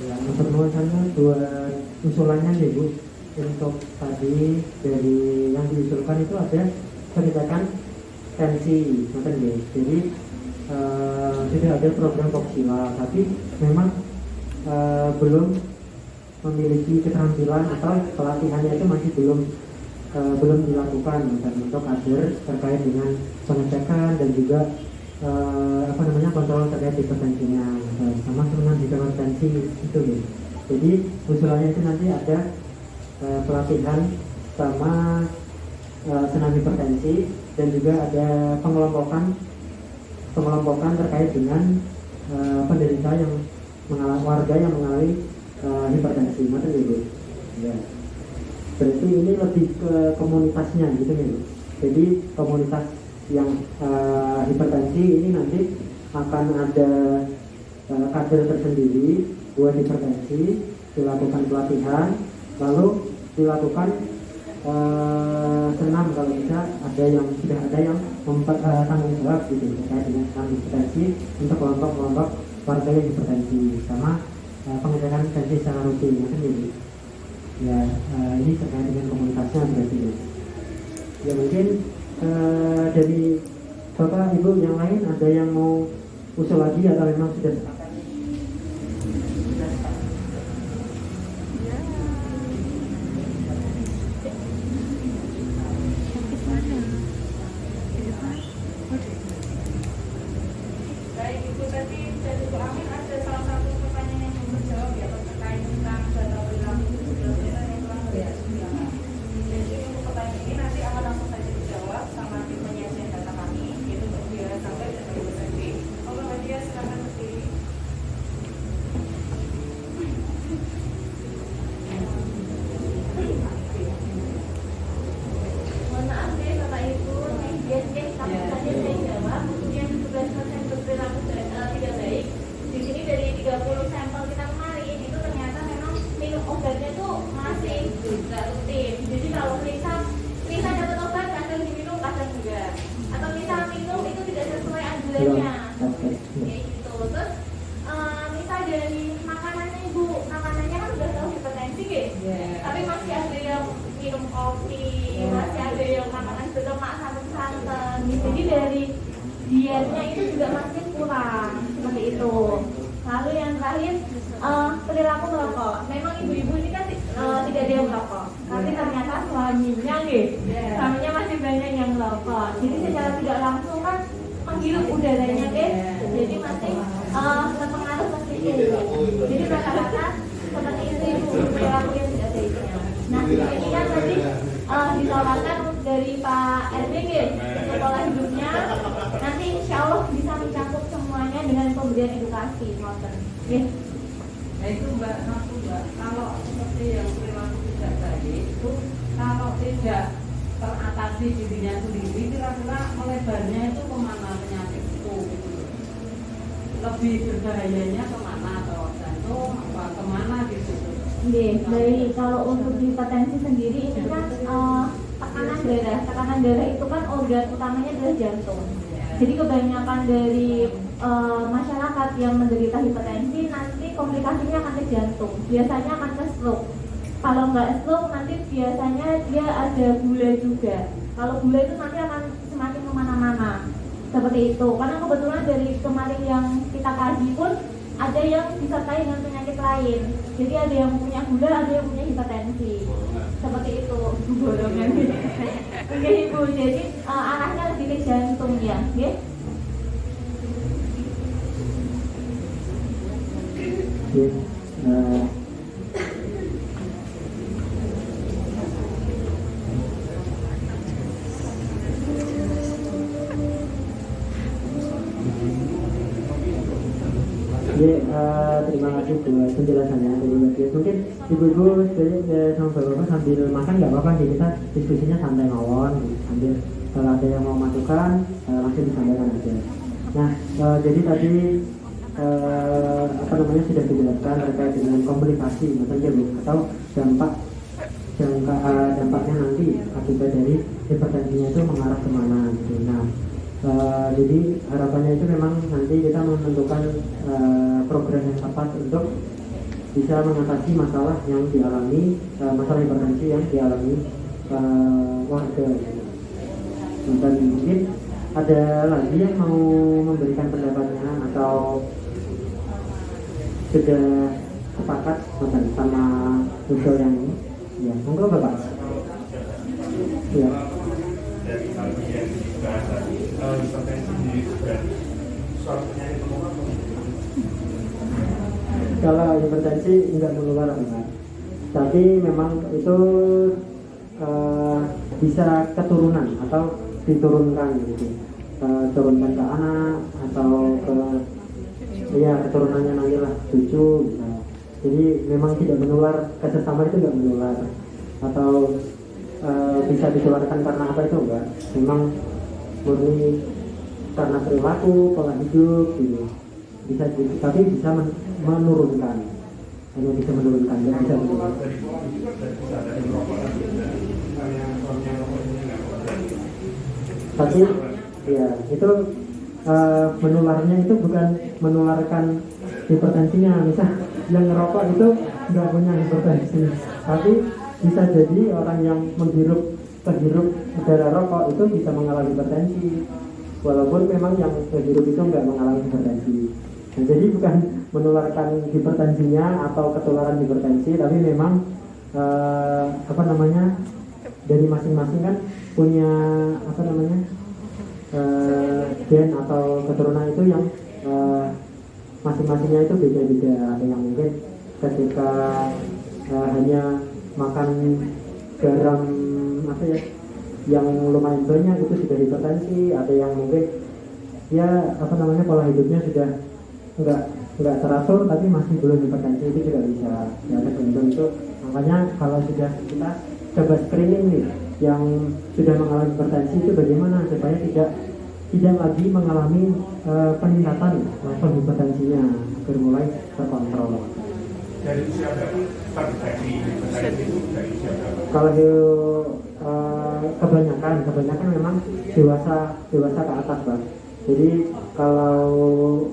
Ya, permohonannya dua usulannya nih Bu. Untuk tadi dari yang diusulkan itu ada pengecekan tensi, jadi sudah ada program Voxila, tapi memang belum memiliki keterampilan atau pelatihannya itu masih belum dilakukan dan untuk kader terkait dengan pengecekan dan juga kontrol terkait hipertensinya sama dengan hipertensi itu gitu. Jadi usulannya itu nanti ada pelatihan sama senam hipertensi dan juga ada pengelompokan terkait dengan penderita yang warga yang mengalami hipertensi, macam itu. Ya. Berarti ini lebih ke komunitasnya gitu nih. Jadi komunitas yang hipertensi ini nanti akan ada kader tersendiri buat hipertensi, dilakukan pelatihan, lalu dilakukan senam kalau bisa sudah ada yang tanggung jawab gitu terkait dengan senam hipertensi untuk kelompok-kelompok warga yang hipertensi sama pengecekan tensi secara rutin kan jadi ya ini terkait dengan komunitasnya berarti ya mungkin dari Bapak Ibu yang lain ada yang mau usul lagi atau memang sudah sepakat? Baik, Ibu tadi dari Bu Amin ada salah satu pertanyaan yang belum terjawab ya terkait tentang data perilaku 17% yang telah diajukan. Jadi untuk pertanyaan ini nanti akan langsung saja dijawab sama tim penyajian data kami, yaitu Mbak Dia sampai dan Mbak Santi. Kalau Mbak Dia silakan berdiri. Mohon maaf ya Bapak Ibu, biasanya langsung saja saya jawab. Kemudian 17% berperilaku tidak baik. Di sini dari 30 sampel kita kemarin itu ternyata memang minum obatnya tuh masih tidak rutin. Jadi kalau Lisa dapat obat kadang diminum kadang enggak. Atau misal minum itu tidak sesuai anjurannya. Kayak gitu. Terus misal dari makanannya Ibu, makanannya kan udah tahu hipertensi gitu. Tapi masih ada yang minum kopi, masih ada yang makanan berlemak santan. Jadi dari dietnya itu juga masih kurang seperti itu. Lalu yang terakhir perilaku merokok. Memang ibu-ibu ini kan tidak ada yang merokok, tapi ternyata suaminya suaminya masih banyak yang merokok. Jadi secara tidak langsung kan menghirup udaranya jadi masih terpengaruh ke situ. Jadi rata-rata seperti itu ibu perilaku yang tidak baiknya. Nah ini kan tadi ditawarkan dari Pak RBG untuk pola hidupnya. Nanti insya Allah bisa mencakup semuanya dengan pemberian edukasi. Nah itu Mbak, kalau seperti yang perilaku tidak baik itu kalau tidak teratasi dirinya sendiri, kira-kira melebarnya itu kemana penyakit itu gitu. Lebih berbahayanya kemana jantung apa kemana gitu. Oke, baik. Kalau untuk hipertensi sendiri ini kan tekanan darah itu kan organ utamanya adalah jantung. Jadi kebanyakan dari masyarakat yang menderita hipertensi nanti komplikasinya akan ke jantung. Biasanya akan ke stroke. Kalau nggak stroke nanti biasanya dia ada gula juga. Kalau gula itu nanti akan semakin kemana-mana. Seperti itu. Karena kebetulan dari kemarin yang kita kaji pun ada yang disertai dengan penyakit lain. Jadi ada yang punya gula, ada yang punya hipertensi. Seperti itu. Golongan. Oke Ibu, jadi arahnya lebih ke jantung ya, oke? Terima kasih buat penjelasannya dari Mbak Grace. Mungkin ibu-ibu sama bapak-bapak sambil makan nggak apa-apa sih, kita diskusinya santai mawon sambil kalau ada yang mau masukan langsung disampaikan aja. Nah, jadi tadi sudah dijelaskan terkait dengan komplikasi maksudnya Bu, atau dampaknya nanti akibat dari hipertensinya itu mengarah kemana gitu. Nah, jadi harapannya itu memang nanti kita menentukan program yang tepat untuk bisa mengatasi masalah yang dialami, masalah hipertensi yang dialami warga. Dan mungkin ada lagi yang mau memberikan pendapatnya atau sudah sepakat sama usul yang ini? Ya, monggo Bapak. Ya. Dari tadi yang dibahas tadi, hipertensi sendiri dan suatu penyakit menular. Kalau hipertensi enggak menular enggak, tapi memang itu bisa keturunan atau diturunkan gitu, turunkan ke anak atau ke keturunannya nanti lah cucu bisa. Jadi memang tidak menular, ke sesama itu enggak menular atau bisa ditularkan karena apa itu enggak, memang murni karena perilaku, pola hidup gitu. Bisa, tapi bisa menurunkan, hanya bisa menurunkan, tidak bisa menurunkan. Tapi ya itu menularnya itu bukan menularkan hipertensinya. Misal yang ngerokok itu nggak punya hipertensi, tapi bisa jadi orang yang terhirup udara rokok itu bisa mengalami hipertensi, walaupun memang yang terhirup itu nggak mengalami hipertensi. Nah, jadi bukan menularkan hipertensinya atau ketularan hipertensi, tapi memang dari masing-masing kan punya gen atau keturunan itu yang masing-masingnya itu beda-beda. Ada yang mungkin ketika hanya makan garam yang lumayan banyak itu sudah hipertensi, ada yang mungkin pola hidupnya sudah enggak teratur tapi masih belum hipertensi, itu juga bisa ya, tergantung itu. Makanya kalau sudah kita coba screening nih yang sudah mengalami hipertensi itu bagaimana supaya tidak lagi mengalami peningkatan level hipertensinya agar mulai terkontrol. Dari usia berapa terdeteksi hipertensi itu dari usia berapa? Kalau kebanyakan memang dewasa ke atas Pak. Jadi kalau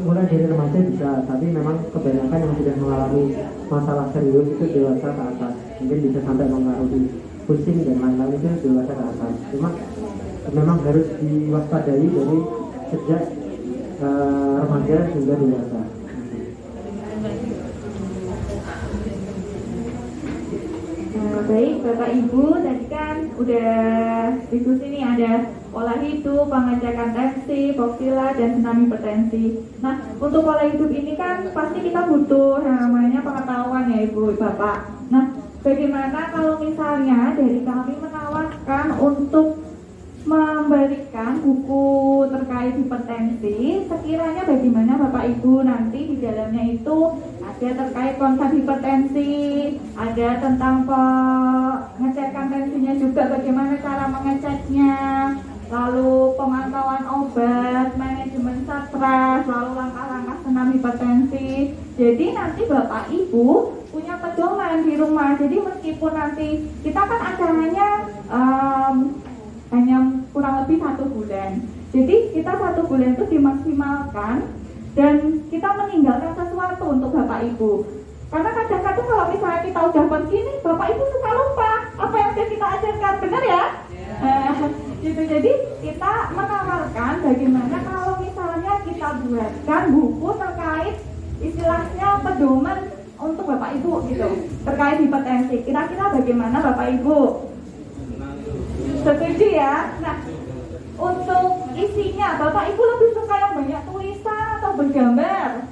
mulai dari remaja bisa, tapi memang kebanyakan yang sudah mengalami masalah serius itu dewasa ke atas. Mungkin bisa sampai mengaruhi pusing dan lain-lain, itu dewasa ke atas. Cuma memang harus diwaspadai dari sejak remaja hingga dewasa. Baik Bapak Ibu, tadi kan udah diskusi nih, ada pola hidup, pengecekan tensi, voksila, dan senam hipertensi. Nah, untuk pola hidup ini kan pasti kita butuh namanya pengetahuan ya Ibu Bapak. Nah, bagaimana kalau misalnya dari kami menawarkan untuk memberikan buku terkait hipertensi, sekiranya bagaimana Bapak Ibu nanti di dalamnya itu ada terkait konsep hipertensi, ada tentang pengecekan tensinya juga, bagaimana cara mengeceknya, lalu pemantauan obat, manajemen stres, lalu langkah-langkah senam hipertensi. Jadi nanti Bapak Ibu punya pedoman di rumah. Jadi meskipun nanti kita kan acaranya hanya kurang lebih 1 bulan. Jadi kita 1 bulan itu dimaksimalkan dan kita meninggalkan sesuatu untuk Bapak Ibu. Karena kadang-kadang kalau misalnya kita udah begini, Bapak Ibu suka lupa apa yang sudah kita ajarkan, benar ya? Gitu. Jadi kita menawarkan bagaimana kalau misalnya kita buatkan buku terkait istilahnya pedoman untuk Bapak Ibu gitu terkait hipertensi. Kira-kira bagaimana Bapak Ibu? Setuju ya? Nah, untuk isinya Bapak Ibu lebih suka yang banyak tulisan atau bergambar?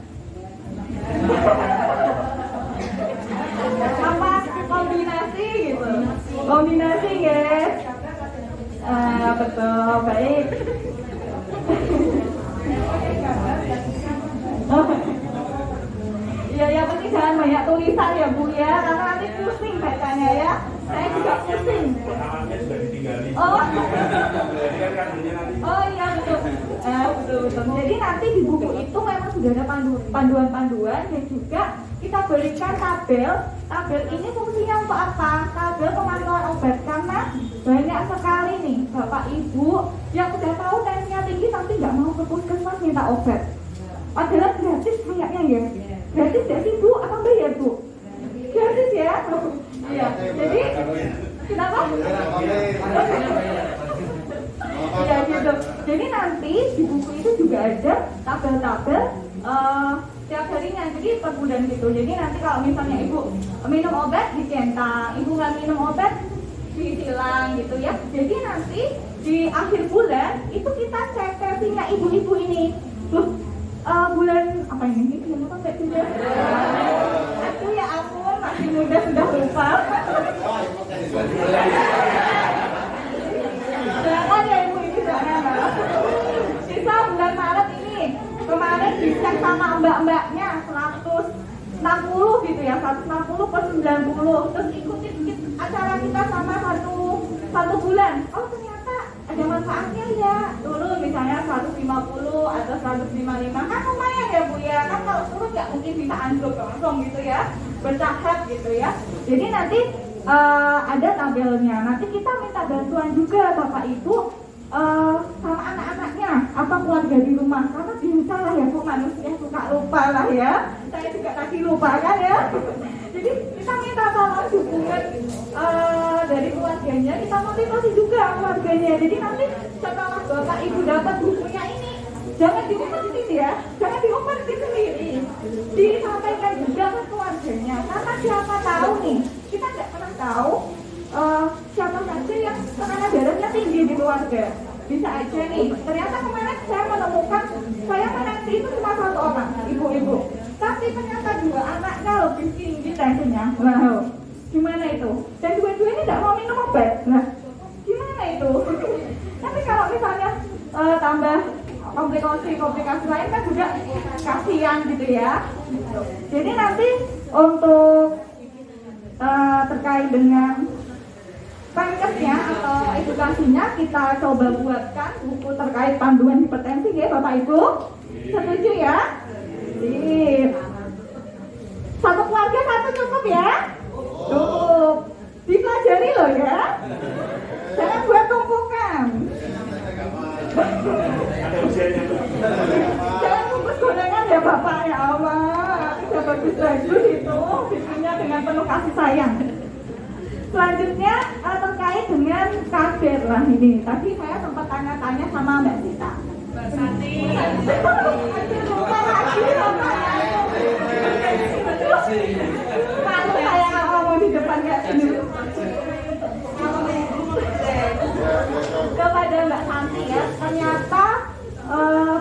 Apa kombinasi gitu? Kombinasi guys. Betul, baik. Ya, yang penting jangan banyak tulisan ya Bu ya, karena nanti pusing bacanya ya. Saya juga pusing. Pengalamannya sudah ditinggali. Oh. Jadi kan kadernya nanti. Oh iya betul. Betul. Jadi nanti di buku itu memang sudah ada panduan-panduan dan juga kita berikan tabel. Tabel ini fungsinya untuk apa? Tabel pemantauan obat karena banyak sekali nih Bapak Ibu yang udah tahu tensinya tinggi tapi nggak mau ke puskesmas minta obat. Padahal gratis kayaknya ya. Gratis ya sih Bu? Apa bayar Bu? Gratis ya? Iya. Jadi kenapa? Ya gitu. Jadi nanti di buku itu juga ada tabel-tabel setiap harinya, jadi per bulan gitu. Jadi nanti kalau misalnya Ibu minum obat dicentang, Ibu nggak minum obat ditilang gitu ya. Jadi nanti di akhir bulan itu kita cek tensinya ibu-ibu ini. Loh, bulan apa ini? Bulan apa nggak juga? Aduh ya ampun, masih muda sudah lupa. Jangan ya Ibu ini jangan. Sisa bulan Maret ini kemarin dicek sama mbak-mbaknya 160 gitu ya, 160 per 90. Terus ikuti acara kita sama satu bulan. Oh ternyata ada manfaatnya ya. Dulu misalnya 150 atau 155 kan lumayan ya Bu ya. Kan kalau turun nggak mungkin bisa anjlok langsung gitu ya, bertahap gitu ya. Jadi nanti ada tabelnya. Nanti kita minta bantuan juga Bapak Ibu sama anak-anaknya apa keluarga di rumah, karena biasa lah ya kok manusia suka lupa lah ya. Saya juga tadi lupa kan ya. Jadi kita minta tolong dukungan dari keluarganya, kita motivasi juga keluarganya. Jadi nanti setelah Bapak Ibu dapat bukunya ini, jangan diumpetin sendiri ya, jangan diumpetin sendiri, disampaikan juga ke keluarganya. Karena siapa tahu nih, kita nggak pernah tahu siapa saja yang tekanan darahnya tinggi di keluarga. Bisa aja nih, ternyata kemarin saya menemukan saya menanti itu cuma 1 orang, ibu-ibu, tapi ternyata 2 anaknya lebih tinggi tensinya. Wow, gimana itu? Dan dua-dua ini tidak mau minum obat. Nah, gimana itu? Tapi kalau misalnya tambah komplikasi lain kan juga kasihan gitu ya. Jadi nanti untuk terkait dengan pankesnya atau edukasinya kita coba buatkan buku terkait panduan hipertensi ya Bapak Ibu. Setuju ya? Sip. Satu keluarga 1 cukup ya? Cukup. Dipelajari loh ya. Jangan buat tumpukan. Jangan bungkus gorengan ya Bapak ya Allah. Bisa bagus-bagus itu bikinnya dengan penuh kasih sayang. Selanjutnya terkait dengan kader lah ini. Tadi saya sempat tanya-tanya sama Mbak Sita. Mbak Santi. Lupa lagi Bapak. Malu saya ngomong di depan kayak gini. Kepada Mbak Santi ya, ternyata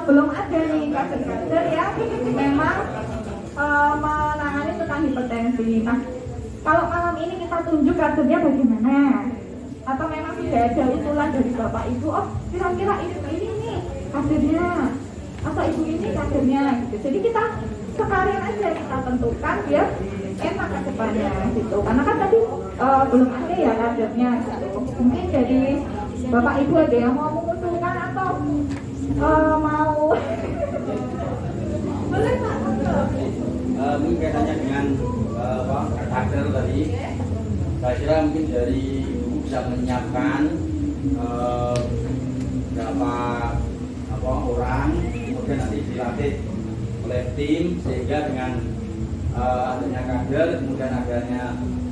belum ada nih kader-kader ya memang menangani tentang hipertensi. Nah, kalau malam ini kita tunjuk kadernya bagaimana? Atau memang tidak ada usulan dari Bapak Ibu, oh kira-kira ini nih kadernya, atau ibu ini kadernya gitu. Jadi kita sekalian aja kita tentukan biar enak ke depannya gitu. Karena kan tadi belum ada ya kadernya gitu. Mungkin dari Bapak Ibu ada yang mau mengusulkan atau mau boleh Pak? mungkin kaitannya dengan kader tadi. Saya kira mungkin dari Ibu bisa menyiapkan berapa orang, kemudian nanti dilatih oleh tim sehingga dengan adanya kader, kemudian adanya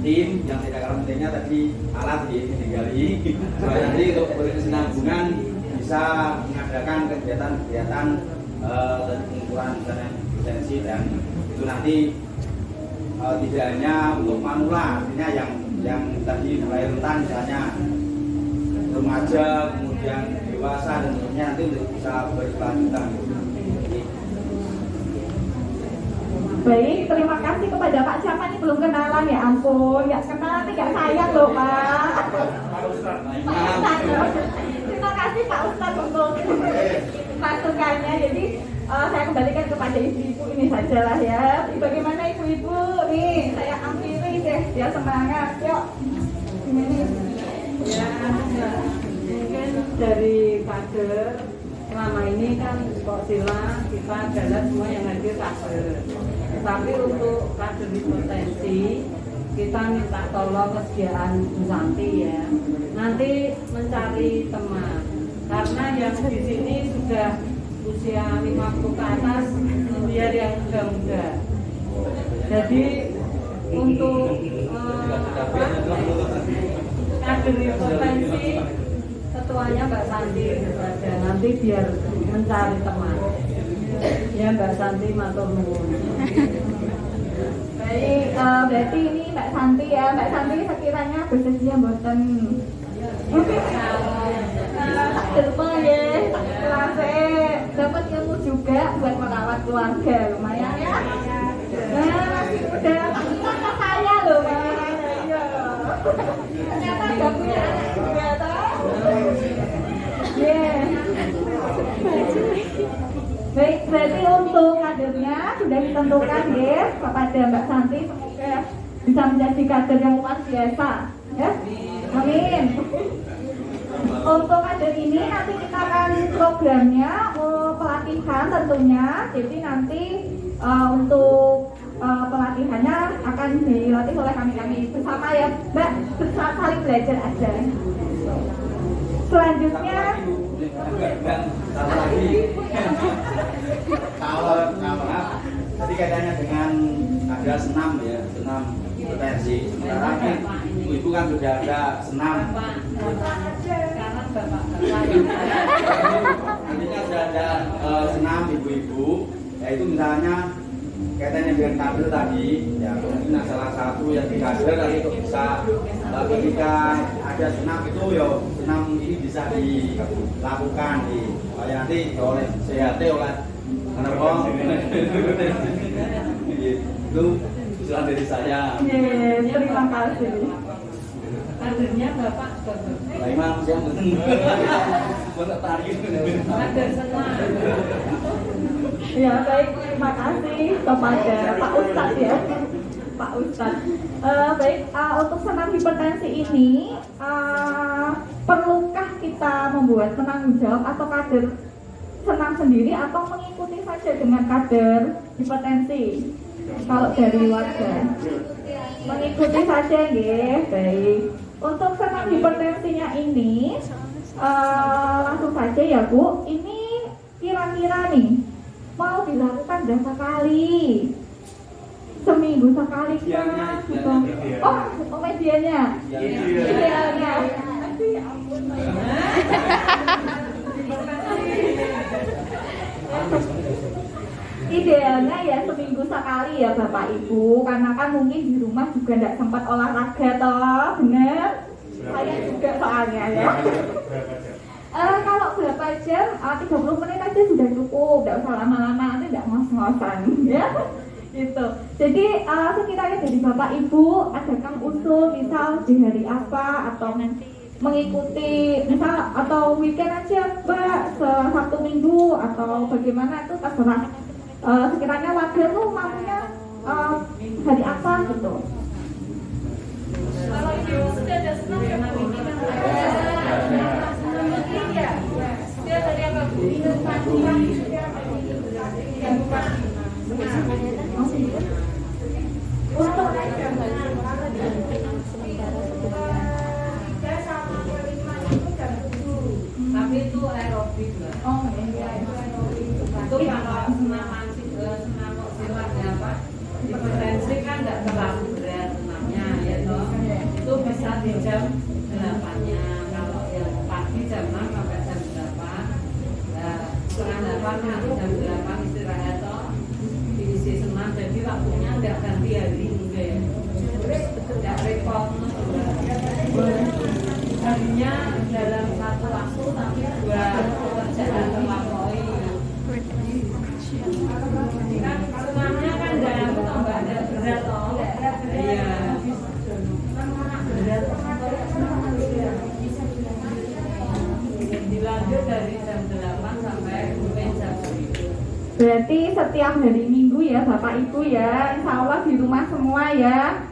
tim yang tidak kalah pentingnya tadi alat digali supaya nanti untuk berkesinambungan bisa mengadakan kegiatan-kegiatan dari pengukuran misalnya potensi, dan itu nanti tidak hanya untuk manula, artinya yang tadi mulai rentan misalnya remaja, kemudian dewasa dan seterusnya nanti untuk bisa berkelanjutan. Baik, terima kasih kepada Pak Camat. Ini belum kenalan, ya ampun, nggak kenal nanti nggak sayang loh Pak. Terima kasih Pak Ustadz untuk masukannya. Jadi saya kembalikan kepada ibu-ibu ini sajalah ya. Bagaimana ibu-ibu? Nih, saya ampiri deh, biar semangat. Yuk, ini. Ya, mungkin dari kader selama ini kan kok sila kita adalah semua yang hadir kader. Tapi untuk kader berpotensi kita minta tolong kesediaan Bu Santi ya. Nanti mencari teman karena yang di sini sudah usia 50 ke atas, biar yang muda-muda. Jadi untuk kader berpotensi ketuanya Mbak Santi saja, nanti biar mencari teman ya Mbak Santi, matur nuwun. Baik, berarti ini Mbak Santi ya. Mbak Santi sekiranya bersedia mboten terima ya, dapat ilmu juga buat merawat keluarga, lumayan ya. Nah, masih muda, tapi saya loh Mbak. Ternyata gak punya anak juga toh. Baik, berarti untuk kadernya sudah ditentukan ya kepada Mbak Santi, semoga bisa menjadi kader yang luar biasa ya. Amin. Untuk kader ini nanti kita akan programnya pelatihan tentunya. Jadi nanti untuk pelatihannya akan dilatih oleh kami bersama ya Mbak, bersama saling belajar aja. Selanjutnya tadi kaitannya dengan ada senam ya, senam potensi. Sementara ibu kan sudah ada senam. Nantinya sudah ada senam ibu-ibu, yaitu misalnya kaitannya dengan kader tadi, ya mungkin salah satu yang di kader nanti itu bisa ketika ada senam itu ya senam ini bisa dilakukan di nanti oleh CHT oleh Menerpong itu usulan dari saya. Terima kasih. Kadernya Bapak Memang siang benar tarik. kader senang. Ya baik, terima kasih kepada Pak Ustadz ya, Pak Ustadz. Baik, untuk senam hipertensi ini perlukah kita membuat penanggung jawab atau kader senam sendiri atau mengikuti saja dengan kader hipertensi? Kalau dari warga mengikuti saja ya. Baik, untuk senam hipertensinya ini langsung saja ya Bu. Ini kira-kira nih mau dilakukan berapa kali? Seminggu sekali kah? Oh medianya? Idealnya. Ya ampun. Idealnya ya seminggu sekali ya Bapak Ibu, karena kan mungkin di rumah juga tidak sempat olahraga toh, bener? Saya juga soalnya ya. Kalau berapa jam? 30 menit aja sudah cukup, tidak usah lama-lama, nanti tidak ngos-ngosan ya. Gitu. Jadi sekiranya dari Bapak Ibu adakah usul misal di hari apa atau mengikuti misal atau weekend aja Mbak, Sabtu Minggu atau bagaimana itu terserah. Sekiranya warga tuh maunya hari apa gitu. Kalau ibu sudah ada senang ya Bu. Ya. Dia dari apa Bu? Minum pagi. kalau senam silat ya Pak, hipertensi kan nggak terlalu berat senamnya ya toh. Itu bisa di jam 8-nya. Kalau yang pagi jam 6 sampai jam 8. Nah, setengah 8 nanti jam 8 istirahat toh. Diisi senam, jadi waktunya nggak ganti hari enggak. Nggak repot. Harinya dalam satu waktu tapi 2 pekerjaan terlampaui. Kan senamnya kan dalam tambah ada berat toh. Iya. Berat. Dilanjut dari jam 8 sampai mungkin jam 10. Berarti setiap hari Minggu ya Bapak Ibu ya, insya Allah di rumah semua ya.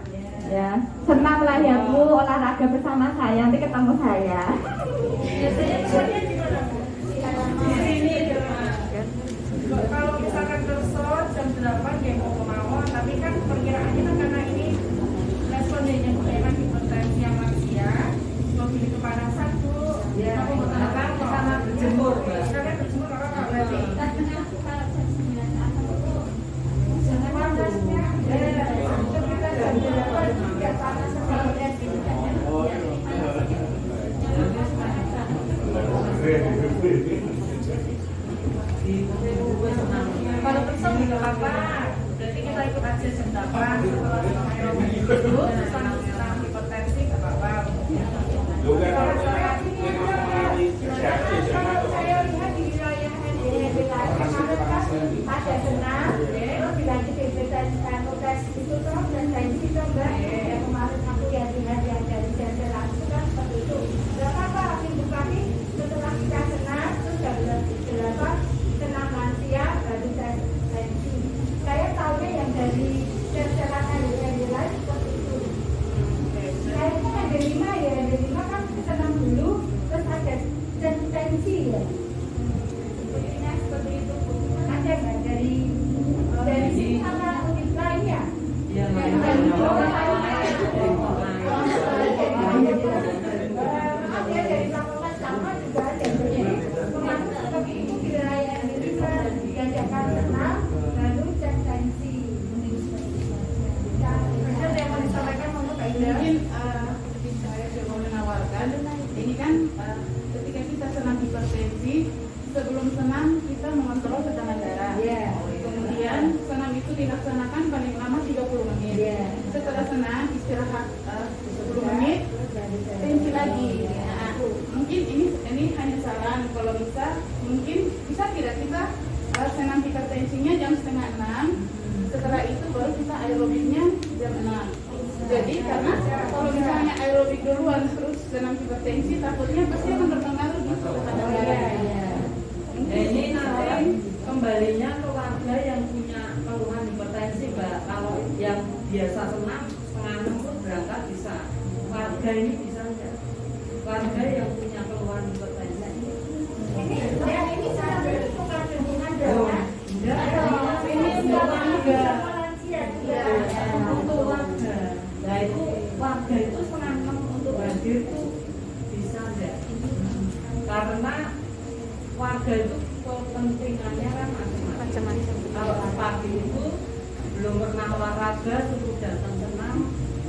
Ya, senamlah ya Bu, olahraga bersama saya, nanti ketemu saya. Kalau misalkan tersot jam 8 ya mau kemauan, tapi kan perkiraannya kan karena ini respondennya kebanyakan hipertensi yang lansia, mobil kepanasan tuh, Ya, kan sana berjemur. kalian berjemur apa nggak berarti? Kalau besok nggak apa-apa, berarti kita ikut aja jam 8 setelah aerobik dulu, senang hipertensi nggak apa-apa. Saya lihat di wilayah NDHB lain kemarin kan ada senam, terus dilanjut tes itu toh dan tensi toh mbak. Yang kemarin aku lihat yang dari Jendela langsung kan seperti itu. Gak apa-apa minggu pagi setelah kita senam terus jam 8 senam lansia baru tes tensi. Saya tahunya yang dari Jendela lain seperti itu. Kayaknya ada 5 ya, ada 5 kan senam dulu terus ada tensi ya. Sepertinya seperti itu Bu. Ada nggak dari sini sama unit lainnya? Ya, Ada dari Lamongan sama juga ada. Jadi kemarin seperti itu di wilayah ini kan diajarkan senam lalu cek tensi. Ada yang mau disampaikan untuk Kak Ida? Mungkin saya juga mau menawarkan, ini kan ketika kita senam hipertensi, sebelum senam kita mengontrol tekanan darah. Kemudian senam itu dilaksanakan paling lama 30 menit. Setelah senam istirahat 10 menit, tensi lagi. Nah, mungkin ini hanya saran, kalau mungkin bisa tidak kita senam hipertensinya jam 5:30. Setelah itu baru kita aerobiknya jam 6. Jadi karena kalau misalnya aerobik duluan terus senam hipertensi, takutnya pasti akan berpengaruh di tekanan darah. ini nanti kembalinya ke warga yang punya keluhan hipertensi Mbak. Kalau yang biasa senam setengah 6 pun berangkat bisa. Warga ini bisa enggak? Warga yang punya keluhan hipertensi. Ini senam itu bukan hubungan Oh, darah. enggak. Ini untuk warga. Untuk warga. Nah itu warga itu setengah 6 untuk hadir tuh bisa enggak? Karena warga itu kepentingannya kan macam-macam. Kalau pagi itu belum pernah olahraga suruh datang senam,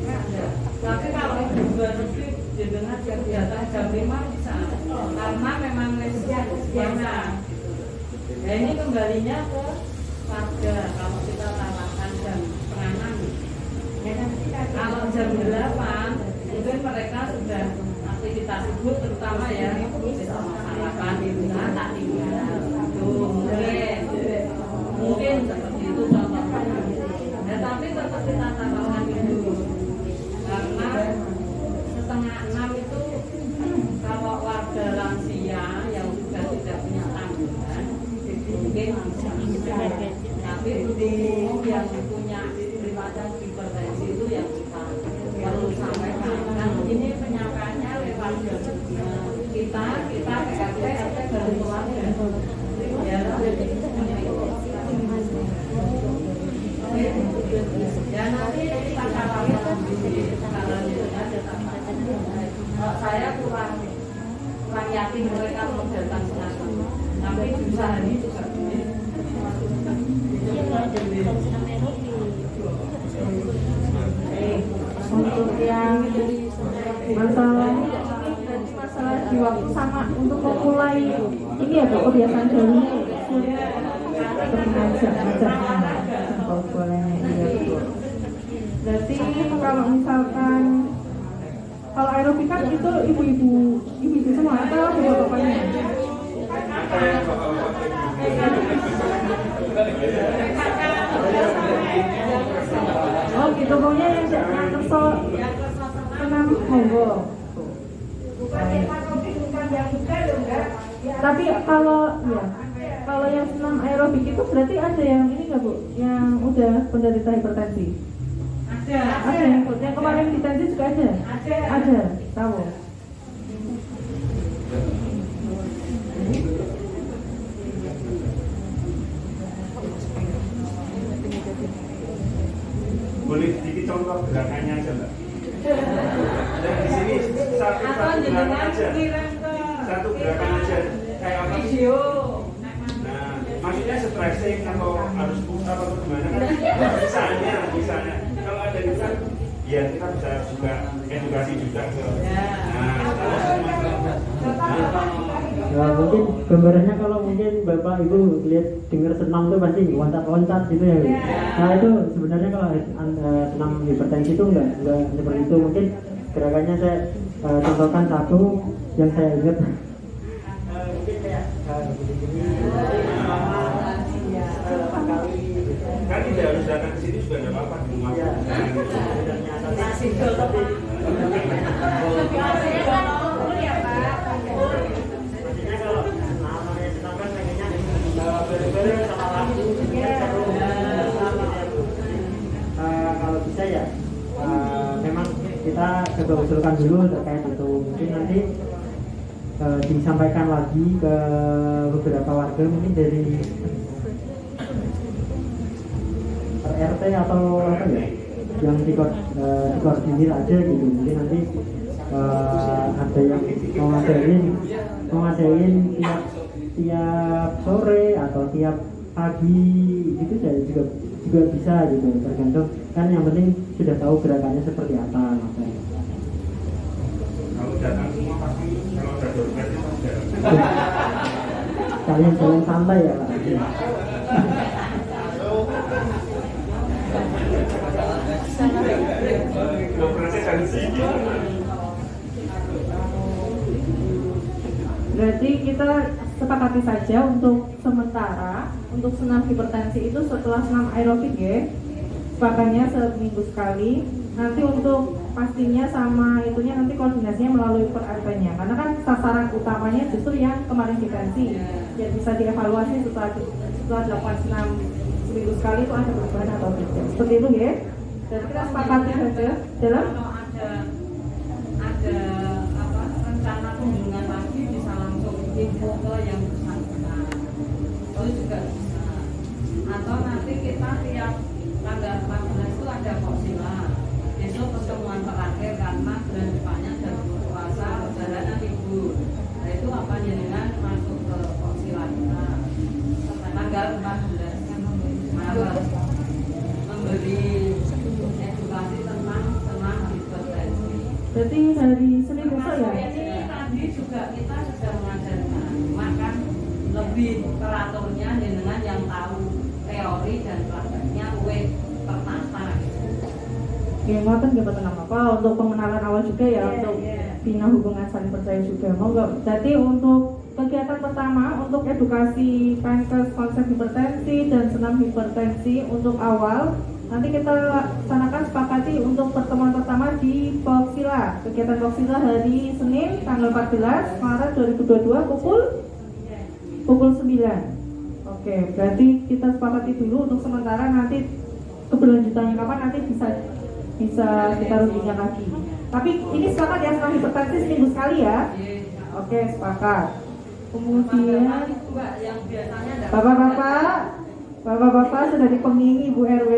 enggak. Tapi kalau di luar negeri dengan kegiatan jam 5 bisa, karena memang resikonya. Nah ini kembalinya ke warga. Kalau kita tambahkan jam 5:30, kalau jam 8 mungkin mereka sudah aktivitas ibu terutama ya bisa sarapan di rumah tak tinggal tuh mungkin seperti itu contohnya. Ya tapi tetap kita tambahkan dulu karena 5:30 itu kalau warga lansia yang sudah tidak punya tanggungan itu mungkin bisa. Tapi untuk yang punya riwayat hipertensi itu yang kita perlu sampaikan. Dan ini penyampaiannya lewat kita PRT baru keluarga. Ya, ya nanti kita kawal di skala itu ada tambahan. Saya kurang yakin mereka mau datang senang, tapi usaha ini juga masalah di waktu sama untuk memulai ini ya Bu, kebiasaan dulu untuk mengajak-ajaknya kalau bolehnya iya betul. Berarti kalau misalkan kalau aerobik kan itu ibu-ibu semua atau bapak-bapaknya? Oh gitu, pokoknya yang kesel senam monggo. Tapi kalau yang senam aerobik itu berarti ada yang ini nggak Bu? Yang udah penderita hipertensi? Ada yang kemarin hipertensi juga ada? Ada, tahu. Boleh sedikit contoh gerakannya aja Mbak? Di sini satu gerakan aja. Satu gerakan aja. Kayak apa sih? Nah, maksudnya stressing atau harus putar atau gimana kan? Misalnya kalau ada itu kan ya kita bisa juga edukasi juga ke mungkin gambarannya kalau mungkin Bapak Ibu lihat dengar senam tuh pasti loncat-loncat gitu ya. Nah itu sebenarnya kalau senam hipertensi itu enggak seperti itu. Mungkin gerakannya saya contohkan satu yang saya ingat. Mungkin kayak kan tidak harus datang ke sini juga tidak apa-apa di rumah. Kalau bisa ya memang kita coba usulkan dulu terkait itu. Mungkin nanti disampaikan lagi ke beberapa warga mungkin dari RT atau apa ya yang dikoordinir aja gitu. Mungkin nanti ada yang mau ngadain tiap sore atau tiap pagi gitu juga bisa gitu, tergantung kan, yang penting sudah tahu gerakannya seperti apa. Kalau datang semua pasti kalau ada dompet itu kalian jalan santai ya Pak. Berarti kita sepakati saja untuk sementara untuk senam hipertensi itu setelah senam aerobik ya, sepakatnya seminggu sekali. Nanti untuk pastinya sama itunya nanti koordinasinya melalui per RT-nya, karena kan sasaran utamanya justru yang kemarin hipertensi ya, bisa dievaluasi setelah dilakukan senam seminggu sekali itu ada perubahan atau tidak, seperti itu ya. Dan kita sepakati saja dalam ada rencana kunjungan lagi bisa langsung info ke yang bersangkutan, itu juga bisa. Atau nanti kita tiap tanggal 14 itu ada Poksila, besok pertemuan terakhir karena bulan depannya ada puasa lebaran dan libur. Nah itu apa jenengan masuk ke Poksila kita tanggal 14 Maret memberi edukasi tentang senam hipertensi. berarti hari Senin besok ya? Ini tadi juga kita sudah mengajarkan, makan lebih teraturnya dengan yang tahu teori dan prakteknya tertata. Ya ngoten nggak betul apa untuk pengenalan awal juga ya, untuk bina hubungan saling percaya juga. Monggo. Jadi untuk kegiatan pertama untuk edukasi pankes konsep hipertensi dan senam hipertensi untuk awal nanti kita laksanakan sepakati untuk pertemuan pertama di Poksila. Kegiatan Poksila hari Senin tanggal 14 Maret 2022 pukul 9. Oke, berarti kita sepakati dulu untuk sementara, nanti keberlanjutannya kapan nanti bisa kita rundingkan lagi. Tapi ini sepakat ya, senam hipertensi seminggu sekali ya. Oke, sepakat. Kemudian Bapak-bapak sudah dipengingi Bu RW.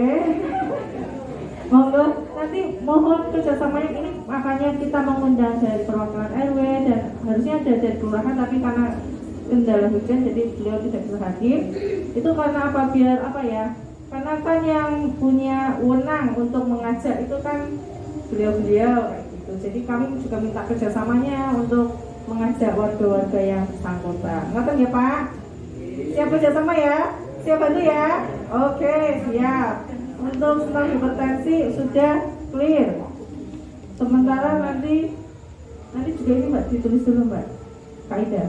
Monggo, nanti mohon kerjasamanya ini, makanya kita mengundang dari perwakilan RW dan harusnya ada dari kelurahan, tapi karena kendala hujan jadi beliau tidak bisa hadir. Itu karena apa? Biar apa ya? Karena kan yang punya wewenang untuk mengajak itu kan beliau-beliau kayak gitu. gitu. Jadi kami juga minta kerjasamanya untuk mengajak warga-warga yang bersangkutan. Ngerti ya Pak? Siap kerjasama ya? Siap bantu ya? Oke, siap. Untuk tentang hipertensi sudah clear. Sementara nanti juga ini Mbak ditulis dulu Mbak, kaidah.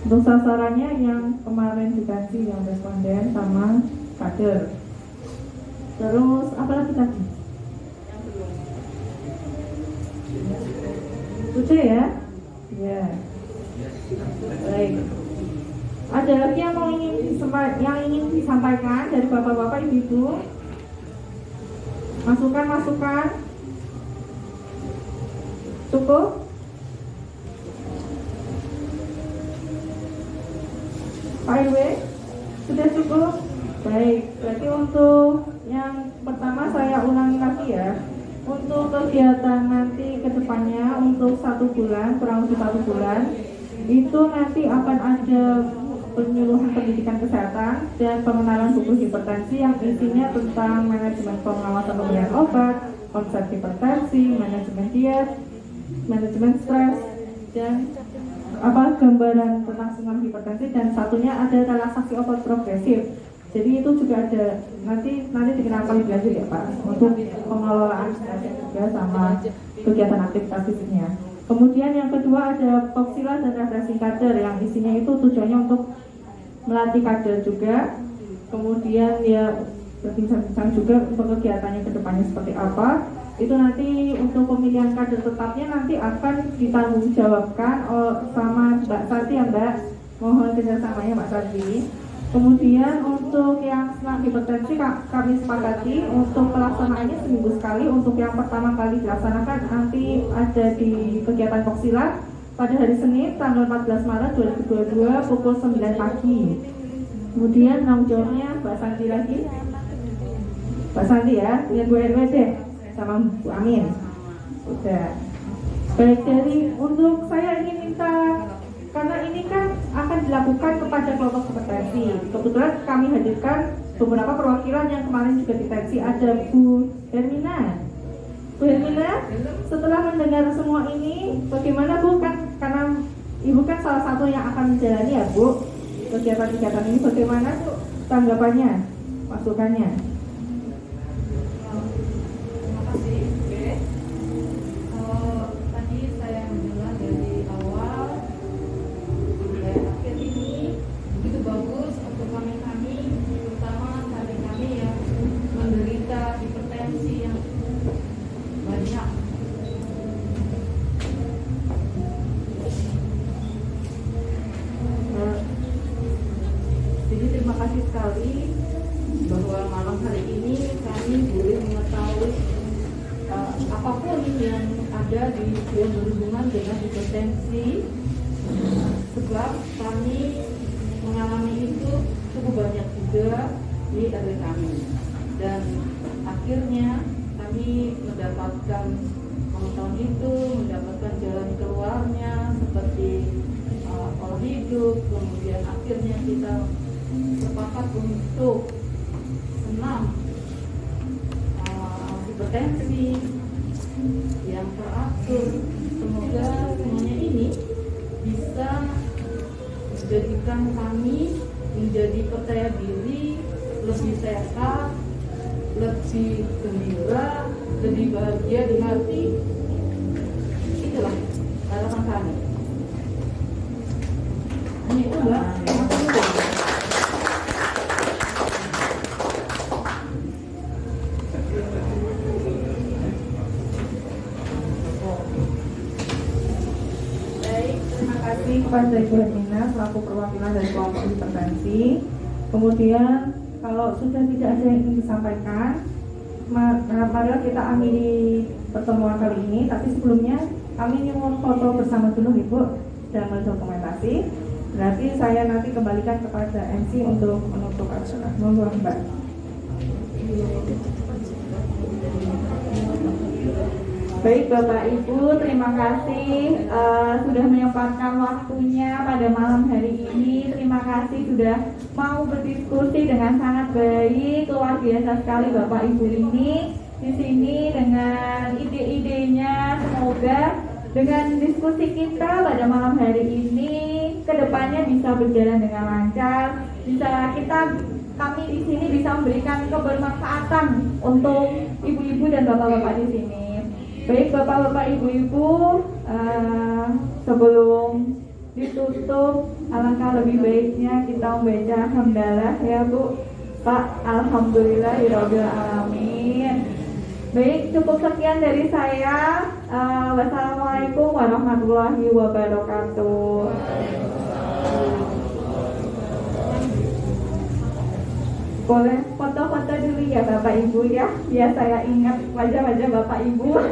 Untuk sasarannya yang kemarin dikasih yang responden sama kader. Terus apa lagi tadi? Sudah ya? Ya. Baik. Ada lagi yang ingin disampaikan dari bapak-bapak ibu-ibu? Masukan? Cukup? Pak RW? Sudah cukup? Baik, berarti untuk yang pertama saya ulangi lagi ya. Untuk kegiatan nanti ke depannya untuk 1 bulan, kurang lebih 1 bulan, itu nanti akan ada penyuluhan pendidikan kesehatan dan pengenalan buku hipertensi yang isinya tentang manajemen pengawasan pemberian obat, konsep hipertensi, manajemen diet, manajemen stres, dan gambaran tentang sindrom hipertensi, dan satunya ada relaksasi obat progresif. Jadi itu juga ada nanti dikenalkan lebih lanjut ya Pak untuk pengelolaan stresnya juga sama kegiatan aktivitas fisiknya. Kemudian yang kedua ada Poksila dan refreshing kader yang isinya itu tujuannya untuk melatih kader juga. Kemudian ya berbincang-bincang juga untuk kegiatannya ke depannya seperti apa. Itu nanti untuk pemilihan kader tetapnya nanti akan ditanggung jawabkan sama Mbak Sati ya Mbak. Mohon kerjasamanya Mbak Sati. Kemudian untuk yang senang hipertensi kami sepakati untuk pelaksanaannya seminggu sekali. Untuk yang pertama kali dilaksanakan nanti ada di kegiatan Poksila pada hari Senin tanggal 14 Maret 2022 pukul 9 pagi. Kemudian tanggung jawabnya Mbak Santi lagi. Mbak Santi ya, dengan Bu RW deh sama Bu Amin. Udah. Baik, dari untuk saya ingin minta, karena ini kan akan dilakukan kepada kelompok hipertensi. Kebetulan kami hadirkan beberapa perwakilan yang kemarin juga diteksi. Ada Bu Hermina. Bu Hermina, setelah mendengar semua ini, bagaimana Bu? Karena Ibu kan salah satu yang akan menjalani ya Bu kegiatan-kegiatan ini. Bagaimana Bu tanggapannya, masukannya? Terima kasih. Oke. Tadi saya mendengar dari awal sampai akhir ini begitu bagus untuk kami terutama kami yang menderita hipertensi yang banyak. Jadi terima kasih sekali bahwa malam hari ini kami boleh mengetahui apapun yang ada yang berhubungan dengan hipertensi, sebab kami mengalami itu cukup banyak juga di RW kami, dan akhirnya kami mendapatkan pengetahuan itu, mendapatkan jalan keluarnya seperti pola hidup. Kemudian akhirnya kita sepakat untuk senam hipertensi yang teratur. Semoga semuanya ini bisa menjadikan kami menjadi percaya diri, lebih sehat, lebih gembira, lebih bahagia di hati. Itulah harapan kami. Hanya itu Mbak. Kepada Ibu Hermina selaku perwakilan dari kelompok hipertensi. Kemudian kalau sudah tidak ada yang ingin disampaikan, marilah kita akhiri pertemuan kali ini. Tapi sebelumnya kami nyuwun foto bersama dulu Ibu dan mendokumentasi. Berarti saya nanti kembalikan kepada MC untuk menutup acara. Mohon Mbak. Baik Bapak Ibu, terima kasih sudah menyempatkan waktunya pada malam hari ini. Terima kasih sudah mau berdiskusi dengan sangat baik. Luar biasa sekali Bapak Ibu ini. di sini dengan ide-idenya. Semoga dengan diskusi kita pada malam hari ini kedepannya bisa berjalan dengan lancar, kami di sini bisa memberikan kebermanfaatan untuk ibu-ibu dan bapak-bapak di sini. Baik bapak-bapak, ibu-ibu, sebelum ditutup, alangkah lebih baiknya kita membaca hamdalah ya Bu, Pak. Alhamdulillahirabbil alamin. Baik, cukup sekian dari saya. Wassalamualaikum warahmatullahi wabarakatuh. Boleh foto-foto dulu ya Bapak Ibu ya, biar saya ingat wajah-wajah Bapak Ibu.